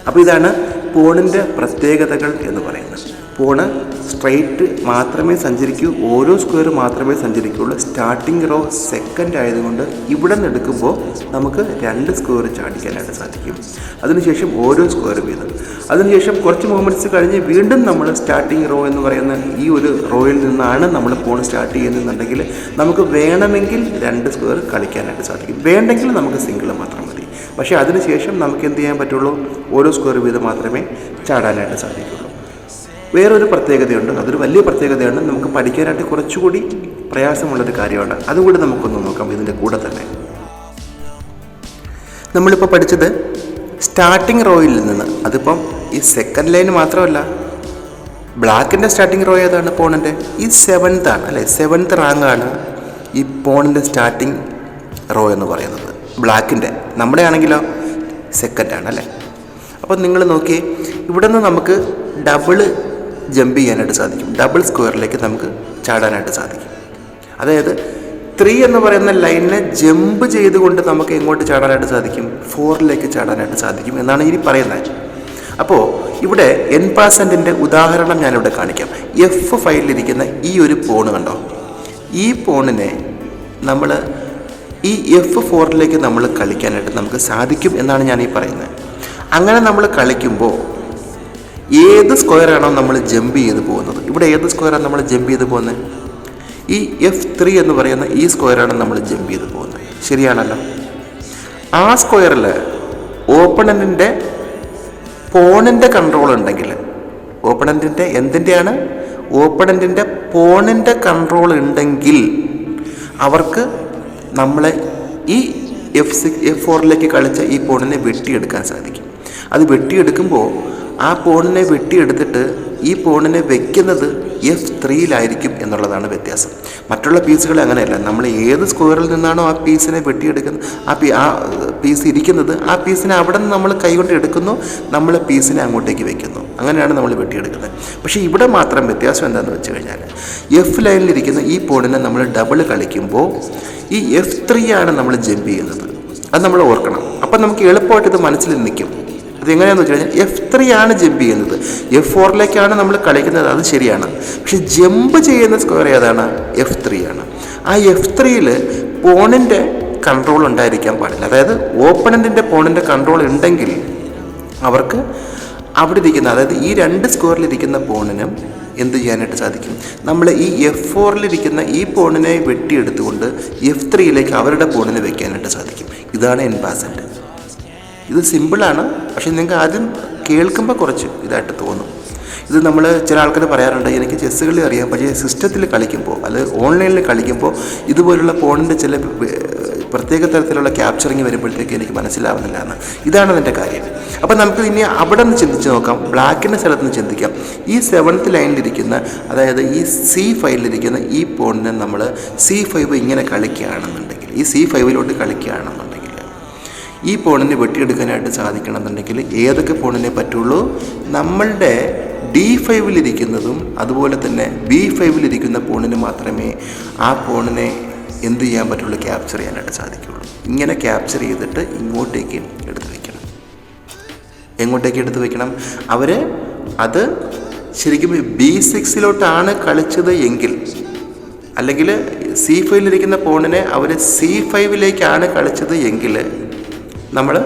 അപ്പോൾ ഇതാണ് പോണിൻ്റെ പ്രത്യേകതകൾ എന്ന് പറയുന്നത്. പോണ് സ്ട്രെയിറ്റ് മാത്രമേ സഞ്ചരിക്കൂ, ഓരോ സ്ക്വയർ മാത്രമേ സഞ്ചരിക്കുകയുള്ളൂ. സ്റ്റാർട്ടിംഗ് റോ സെക്കൻഡ് ആയതുകൊണ്ട് ഇവിടെ നിന്ന് എടുക്കുമ്പോൾ നമുക്ക് 2 സ്ക്വയർ ചാടിക്കാനായിട്ട് സാധിക്കും. അതിനുശേഷം ഓരോ സ്ക്വയർ വീതം. അതിനുശേഷം കുറച്ച് മൂമെൻറ്റ്സ് കഴിഞ്ഞ് വീണ്ടും നമ്മൾ സ്റ്റാർട്ടിംഗ് റോ എന്ന് പറയുന്ന ഈ ഒരു റോയിൽ നിന്നാണ് നമ്മൾ പോണ് സ്റ്റാർട്ട് ചെയ്യുന്നുണ്ടെങ്കിൽ നമുക്ക് വേണമെങ്കിൽ 2 സ്ക്വയർ കളിക്കാനായിട്ട് സാധിക്കും. വേണ്ടെങ്കിൽ നമുക്ക് സിംഗിൾ മാത്രം മതി. പക്ഷേ അതിനുശേഷം നമുക്ക് എന്ത് ചെയ്യാൻ പറ്റുള്ളൂ, ഓരോ സ്ക്വയർ വീതം മാത്രമേ ചാടാനായിട്ട് സാധിക്കുള്ളൂ. വേറൊരു പ്രത്യേകതയുണ്ട്, അതൊരു വലിയ പ്രത്യേകതയാണ്, നമുക്ക് പഠിക്കാനായിട്ട് കുറച്ചുകൂടി പ്രയാസമുള്ളൊരു കാര്യമാണ്. അതുകൂടി നമുക്കൊന്ന് നോക്കാം. ഇതിൻ്റെ കൂടെ തന്നെ നമ്മളിപ്പോൾ പഠിച്ചത് സ്റ്റാർട്ടിംഗ് റോയിൽ നിന്ന്, അതിപ്പം ഈ സെക്കൻഡ് ലൈൻ മാത്രമല്ല, ബ്ലാക്കിൻ്റെ സ്റ്റാർട്ടിംഗ് റോ ഏതാണ് പോണിൻ്റെ, ഈ 7th ആണ് അല്ലേ, 7th റാങ്കാണ് ഈ പോണിൻ്റെ സ്റ്റാർട്ടിംഗ് റോ എന്ന് പറയുന്നത്. ബ്ലാക്കിൻ്റെ, നമ്മുടെ ആണെങ്കിലോ സെക്കൻഡ് ആണ് അല്ലേ. അപ്പോൾ നിങ്ങൾ നോക്കി, ഇവിടെ നിന്ന് നമുക്ക് ഡബിള് ജമ്പ് ചെയ്യാനായിട്ട് സാധിക്കും, ഡബിൾ സ്ക്വയറിലേക്ക് നമുക്ക് ചാടാനായിട്ട് സാധിക്കും. അതായത് 3 എന്ന് പറയുന്ന ലൈനിനെ ജമ്പ് ചെയ്തുകൊണ്ട് നമുക്ക് എങ്ങോട്ട് ചാടാനായിട്ട് സാധിക്കും, 4ലേക്ക് ചാടാനായിട്ട് സാധിക്കും എന്നാണ് ഇനി പറയുന്നത്. അപ്പോൾ ഇവിടെ N% ഉദാഹരണം ഞാനിവിടെ കാണിക്കാം. F5-ലിരിക്കുന്ന ഈ ഒരു പോണ് കണ്ടോ, ഈ പോണിനെ നമ്മൾ ഈ F4-ലേക്ക് നമ്മൾ കളിക്കാനായിട്ട് നമുക്ക് സാധിക്കും എന്നാണ് ഞാൻ ഈ പറയുന്നത്. അങ്ങനെ നമ്മൾ കളിക്കുമ്പോൾ ഏത് സ്ക്വയറാണോ നമ്മൾ ജമ്പ് ചെയ്ത് പോകുന്നത്, ഇവിടെ ഏത് സ്ക്വയറാണ് നമ്മൾ ജമ്പ് ചെയ്ത് പോകുന്നത്, ഈ F3 എന്ന് പറയുന്ന ഈ സ്ക്വയറാണ് നമ്മൾ ജമ്പ് ചെയ്ത് പോകുന്നത്. ശരിയാണല്ലോ. ആ സ്ക്വയറിൽ ഓപ്പണൻറ്റിൻ്റെ പോണിൻ്റെ കൺട്രോൾ ഉണ്ടെങ്കിൽ, ഓപ്പണൻറ്റിൻ്റെ എന്തിൻ്റെയാണ്, ഓപ്പണൻറ്റിൻ്റെ പോണിൻ്റെ കൺട്രോൾ ഉണ്ടെങ്കിൽ അവർക്ക് നമ്മളെ ഈ F4-ലേക്ക് കളിച്ച ഈ പോണിനെ വെട്ടിയെടുക്കാൻ സാധിക്കും. അത് വെട്ടിയെടുക്കുമ്പോൾ ആ പോണിനെ വെട്ടിയെടുത്തിട്ട് ഈ പോണിനെ വെക്കുന്നത് F3-ലായിരിക്കും എന്നുള്ളതാണ് വ്യത്യാസം. മറ്റുള്ള പീസുകൾ അങ്ങനെയല്ല, നമ്മൾ ഏത് സ്ക്വയറിൽ നിന്നാണോ ആ പീസിനെ വെട്ടിയെടുക്കുന്നത്, ആ പീസ് ഇരിക്കുന്നത്, ആ പീസിനെ അവിടെ നിന്ന് നമ്മൾ കൈകൊണ്ട് എടുക്കുന്നു, നമ്മൾ പീസിനെ അങ്ങോട്ടേക്ക് വെക്കുന്നു. അങ്ങനെയാണ് നമ്മൾ വെട്ടിയെടുക്കുന്നത്. പക്ഷേ ഇവിടെ മാത്രം വ്യത്യാസം എന്താണെന്ന് വെച്ച് കഴിഞ്ഞാൽ, F ലൈനിലിരിക്കുന്ന ഈ പോണിനെ നമ്മൾ ഡബിൾ കളിക്കുമ്പോൾ ഈ F3 ആണ് നമ്മൾ ജമ്പ് ചെയ്യുന്നത്. അത് നമ്മൾ ഓർക്കണം. അപ്പം നമുക്ക് എളുപ്പമായിട്ട് ഇത് മനസ്സിൽ നിൽക്കും. അതെങ്ങനെയാണെന്ന് വെച്ച് കഴിഞ്ഞാൽ F3 ആണ് ജമ്പ് ചെയ്യുന്നത്, F4-ലേക്കാണ് നമ്മൾ കളിക്കുന്നത്, അത് ശരിയാണ്. പക്ഷെ ജമ്പ് ചെയ്യുന്ന സ്ക്വയർ ഏതാണ്, F3 ആണ്. ആ F3-ൽ പോണിൻ്റെ കൺട്രോൾ ഉണ്ടായിരിക്കാൻ പാടില്ല. അതായത് ഓപ്പണൻറ്റിൻ്റെ പോണിൻ്റെ കൺട്രോൾ ഉണ്ടെങ്കിൽ അവർക്ക് അവിടെ ഇരിക്കുന്ന, അതായത് ഈ 2 സ്ക്വയറിലിരിക്കുന്ന പോണിനും എന്ത് ചെയ്യാനായിട്ട് സാധിക്കും, നമ്മൾ ഈ F4-ലിരിക്കുന്ന ഈ പോണിനെ വെട്ടിയെടുത്തുകൊണ്ട് F3-ലേക്ക് അവരുടെ പോണിനെ വെക്കാനായിട്ട് സാധിക്കും. ഇതാണ് N%. ഇത് സിമ്പിളാണ്, പക്ഷെ നിങ്ങൾക്ക് ആദ്യം കേൾക്കുമ്പോൾ കുറച്ച് ഇതായിട്ട് തോന്നും. ഇത് നമ്മൾ ചില ആൾക്കാർ പറയാറുണ്ട്, എനിക്ക് ചെസ്സ് കളി അറിയാം, പക്ഷേ സിസ്റ്റത്തിൽ കളിക്കുമ്പോൾ അല്ലെങ്കിൽ ഓൺലൈനിൽ കളിക്കുമ്പോൾ ഇതുപോലുള്ള പോണിൻ്റെ ചില പ്രത്യേക തരത്തിലുള്ള ക്യാപ്ചറിങ് വരുമ്പോഴത്തേക്ക് എനിക്ക് മനസ്സിലാവുന്നില്ല എന്ന്. ഇതാണ് അതിൻ്റെ കാര്യം. അപ്പോൾ നമുക്ക് ഇനി അവിടെ നിന്ന് ചിന്തിച്ച് നോക്കാം, ബ്ലാക്കിൻ്റെ സ്ഥലത്ത് നിന്ന് ചിന്തിക്കാം. ഈ 7th ലൈനിലിരിക്കുന്ന, അതായത് ഈ C5-ലിരിക്കുന്ന ഈ പോണിനെ നമ്മൾ C5 ഇങ്ങനെ കളിക്കുകയാണെന്നുണ്ടെങ്കിൽ, ഈ C5-ലോട്ട് കളിക്കുകയാണെന്നുണ്ടെങ്കിൽ ഈ പോണിനെ വെട്ടിയെടുക്കാനായിട്ട് സാധിക്കണമെന്നുണ്ടെങ്കിൽ ഏതൊക്കെ പോണിനെ പറ്റുള്ളൂ, നമ്മളുടെ D5-ലിരിക്കുന്നതും അതുപോലെ തന്നെ B5-ലിരിക്കുന്ന പോണിന് മാത്രമേ ആ പോണിനെ എന്ത് ചെയ്യാൻ പറ്റുള്ളൂ, ക്യാപ്ചർ ചെയ്യാനായിട്ട് സാധിക്കുള്ളൂ. ഇങ്ങനെ ക്യാപ്ചർ ചെയ്തിട്ട് ഇങ്ങോട്ടേക്ക് എടുത്ത് വയ്ക്കണം. എങ്ങോട്ടേക്ക് എടുത്ത് വയ്ക്കണം, അവർ അത് ശരിക്കും B6-ലോട്ടാണ് കളിച്ചത് എങ്കിൽ, അല്ലെങ്കിൽ C5-ലിരിക്കുന്ന പോണിനെ അവർ C5-ലേക്കാണ് കളിച്ചത് എങ്കിൽ നമ്മൾ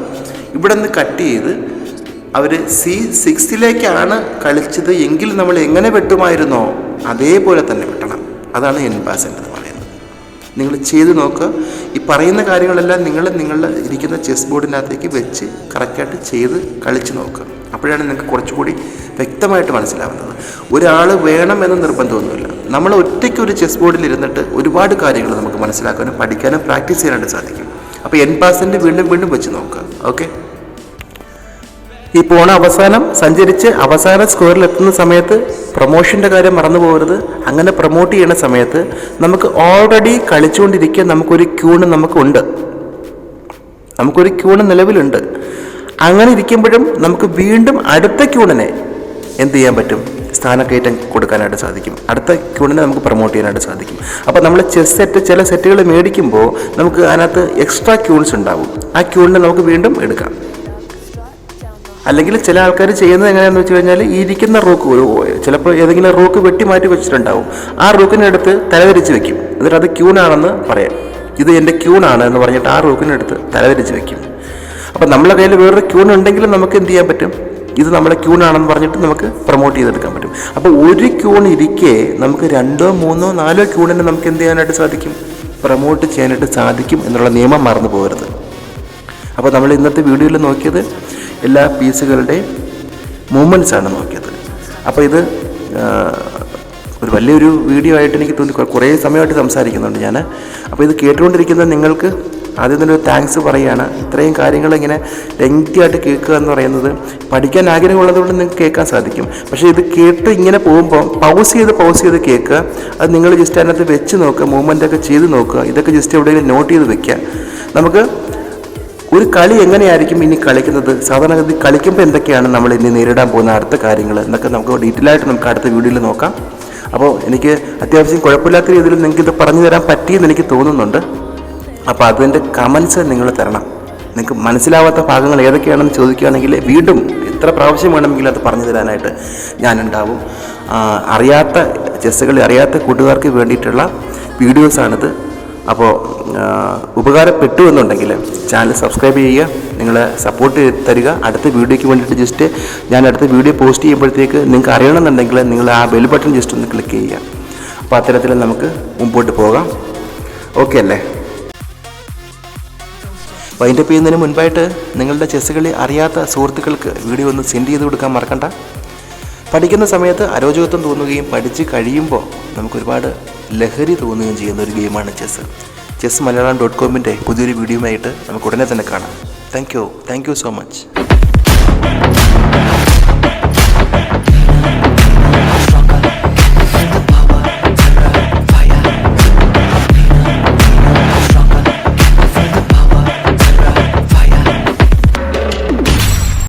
ഇവിടെ നിന്ന് കട്ട് ചെയ്ത് അവർ C6-ലേക്കാണ് കളിച്ചത് എങ്കിൽ നമ്മൾ എങ്ങനെ വെട്ടുമായിരുന്നോ അതേപോലെ തന്നെ വെട്ടണം. അതാണ് N% എന്ന് പറയുന്നത്. നിങ്ങൾ ചെയ്ത് നോക്കുക. ഈ പറയുന്ന കാര്യങ്ങളെല്ലാം നിങ്ങളുടെ ഇരിക്കുന്ന ചെസ് ബോർഡിനകത്തേക്ക് വെച്ച് കറക്റ്റായിട്ട് ചെയ്ത് കളിച്ച് നോക്കുക. അപ്പോഴാണ് നിങ്ങൾക്ക് കുറച്ചുകൂടി വ്യക്തമായിട്ട് മനസ്സിലാവുന്നത്. ഒരാൾ വേണമെന്ന് നിർബന്ധമൊന്നുമില്ല. നമ്മൾ ഒറ്റയ്ക്ക് ഒരു ചെസ് ബോർഡിൽ ഇരുന്നിട്ട് ഒരുപാട് കാര്യങ്ങൾ നമുക്ക് മനസ്സിലാക്കാനും പഠിക്കാനും പ്രാക്ടീസ് ചെയ്യാനായിട്ട് സാധിക്കും. അപ്പോൾ N% വീണ്ടും വെച്ച് നോക്കുക. ഓക്കെ, ഈ പോണ അവസാനം സഞ്ചരിച്ച് അവസാന സ്കോറിൽ എത്തുന്ന സമയത്ത് പ്രൊമോഷൻ്റെ കാര്യം മറന്നു പോകരുത്. അങ്ങനെ പ്രൊമോട്ട് ചെയ്യുന്ന സമയത്ത് നമുക്ക് ഓൾറെഡി കളിച്ചുകൊണ്ടിരിക്കുക നമുക്കൊരു ക്യൂണ് നിലവിലുണ്ട്. അങ്ങനെ ഇരിക്കുമ്പോഴും നമുക്ക് വീണ്ടും അടുത്ത ക്യൂണിനെ എന്ത് ചെയ്യാൻ പറ്റും? സ്ഥാനക്കയറ്റം കൊടുക്കാനായിട്ട് സാധിക്കും. അടുത്ത ക്യൂണിനെ നമുക്ക് പ്രൊമോട്ട് ചെയ്യാനായിട്ട് സാധിക്കും. അപ്പോൾ നമ്മൾ ചില സെറ്റുകൾ മേടിക്കുമ്പോൾ നമുക്ക് അതിനകത്ത് എക്സ്ട്രാ ക്യൂൺസ് ഉണ്ടാവും. ആ ക്യൂണിനെ നമുക്ക് വീണ്ടും എടുക്കാം. അല്ലെങ്കിൽ ചില ആൾക്കാർ ചെയ്യുന്നത് എങ്ങനെയാണെന്ന് വെച്ച് കഴിഞ്ഞാൽ ഈ ഇരിക്കുന്ന റൂക്ക് ചിലപ്പോൾ ഏതെങ്കിലും റൂക്ക് വെട്ടി മാറ്റി വെച്ചിട്ടുണ്ടാവും. ആ റൂക്കിനെടുത്ത് തലതിരിച്ച് വെക്കും. എന്നിട്ട് അത് ക്യൂണാണെന്ന് പറയാം. ഇത് എൻ്റെ ക്യൂണാണ് എന്ന് പറഞ്ഞിട്ട് ആ റൂക്കിനെടുത്ത് തലതിരിച്ച് വെക്കും. അപ്പം നമ്മളെ കയ്യിൽ വേറൊരു ക്യൂൺ ഉണ്ടെങ്കിലും നമുക്ക് എന്ത് ചെയ്യാൻ പറ്റും? ഇത് നമ്മളെ ക്യൂണാണെന്ന് പറഞ്ഞിട്ട് നമുക്ക് പ്രൊമോട്ട് ചെയ്തെടുക്കാൻ പറ്റും. അപ്പോൾ ഒരു ക്യൂൺ ഇരിക്കെ നമുക്ക് 2, 3, 4 ക്യൂണിനെ നമുക്ക് എന്ത് ചെയ്യാനായിട്ട് സാധിക്കും? പ്രൊമോട്ട് ചെയ്യാനായിട്ട് സാധിക്കും എന്നുള്ള നിയമം മറന്നു പോകരുത്. അപ്പോൾ നമ്മൾ ഇന്നത്തെ വീഡിയോയിൽ നോക്കിയത് എല്ലാ പീസുകളുടെയും മൂവ്മെൻറ്റ്സാണ് നോക്കിയത്. അപ്പോൾ ഇത് ഒരു വലിയൊരു വീഡിയോ ആയിട്ട് എനിക്ക് തോന്നി. കുറേ സമയമായിട്ട് സംസാരിക്കുന്നുണ്ട് ഞാൻ. അപ്പോൾ ഇത് കേട്ടുകൊണ്ടിരിക്കുന്ന നിങ്ങൾക്ക് ആദ്യം തന്നെ ഒരു താങ്ക്സ് പറയുകയാണ്. ഇത്രയും കാര്യങ്ങൾ ഇങ്ങനെ ലെങ്തി ആയിട്ട് കേൾക്കുക എന്ന് പറയുന്നത് പഠിക്കാൻ ആഗ്രഹമുള്ളതുകൊണ്ട് നിങ്ങൾക്ക് കേൾക്കാൻ സാധിക്കും. പക്ഷേ ഇത് കേട്ട് ഇങ്ങനെ പോകുമ്പോൾ പൗസ് ചെയ്ത് കേൾക്കുക. അത് നിങ്ങൾ ജസ്റ്റ് അതിനകത്ത് വെച്ച് നോക്കുക, മൂവ്മെൻറ്റൊക്കെ ചെയ്ത് നോക്കുക. ഇതൊക്കെ ജസ്റ്റ് എവിടെയെങ്കിലും നോട്ട് ചെയ്ത് വെക്കുക. നമുക്ക് ഒരു കളി എങ്ങനെയായിരിക്കും ഇനി കളിക്കുന്നത്, സാധാരണഗതി കളിക്കുമ്പോൾ എന്തൊക്കെയാണ് നമ്മൾ ഇനി നേരിടാൻ പോകുന്ന അടുത്ത കാര്യങ്ങൾ എന്നൊക്കെ നമുക്ക് ഡീറ്റെയിൽ ആയിട്ട് നമുക്ക് അടുത്ത വീഡിയോയിൽ നോക്കാം. അപ്പോൾ എനിക്ക് അത്യാവശ്യം കുഴപ്പമില്ലാത്ത രീതിയിൽ നിങ്ങൾക്കിത് പറഞ്ഞു തരാൻ പറ്റിയെന്ന് എനിക്ക് തോന്നുന്നുണ്ട്. അപ്പോൾ അതിൻ്റെ കമൻസ് നിങ്ങൾ തരണം. നിങ്ങൾക്ക് മനസ്സിലാവാത്ത ഭാഗങ്ങൾ ഏതൊക്കെയാണെന്ന് ചോദിക്കുകയാണെങ്കിൽ വീണ്ടും എത്ര പ്രാവശ്യം വേണമെങ്കിലും അത് പറഞ്ഞു തരാനായിട്ട് ഞാനുണ്ടാവും. അറിയാത്ത ചെസ്സുകളി അറിയാത്ത കൂട്ടുകാർക്ക് വേണ്ടിയിട്ടുള്ള വീഡിയോസാണിത്. അപ്പോൾ ഉപകാരപ്പെട്ടു എന്നുണ്ടെങ്കിൽ ചാനൽ സബ്സ്ക്രൈബ് ചെയ്യുക, നിങ്ങൾ സപ്പോർട്ട് തരിക. അടുത്ത വീഡിയോയ്ക്ക് വേണ്ടിയിട്ട് ജസ്റ്റ് ഞാൻ അടുത്ത വീഡിയോ പോസ്റ്റ് ചെയ്യുമ്പോഴത്തേക്ക് നിങ്ങൾക്ക് അറിയണമെന്നുണ്ടെങ്കിൽ നിങ്ങൾ ആ ബെൽ ബട്ടൺ ജസ്റ്റ് ഒന്ന് ക്ലിക്ക് ചെയ്യുക. അപ്പോൾ അത്തരത്തിൽ നമുക്ക് മുമ്പോട്ട് പോകാം. ഓക്കെ അല്ലേ? വൈൻഡപ്പ് ചെയ്യുന്നതിന് മുൻപായിട്ട് നിങ്ങളുടെ ചെസ്സ് കളി അറിയാത്ത സുഹൃത്തുക്കൾക്ക് വീഡിയോ ഒന്ന് സെൻഡ് ചെയ്ത് കൊടുക്കാൻ മറക്കണ്ട. പഠിക്കുന്ന സമയത്ത് അരോചകത്വം തോന്നുകയും പഠിച്ച് കഴിയുമ്പോൾ നമുക്കൊരുപാട് ലഹരി തോന്നുകയും ചെയ്യുന്ന ഒരു ഗെയിമാണ് ചെസ്സ്. chessmalayalam.com-ൻ്റെ പുതിയൊരു വീഡിയോയുമായിട്ട് നമുക്ക് ഉടനെ തന്നെ കാണാം. Thank you so much.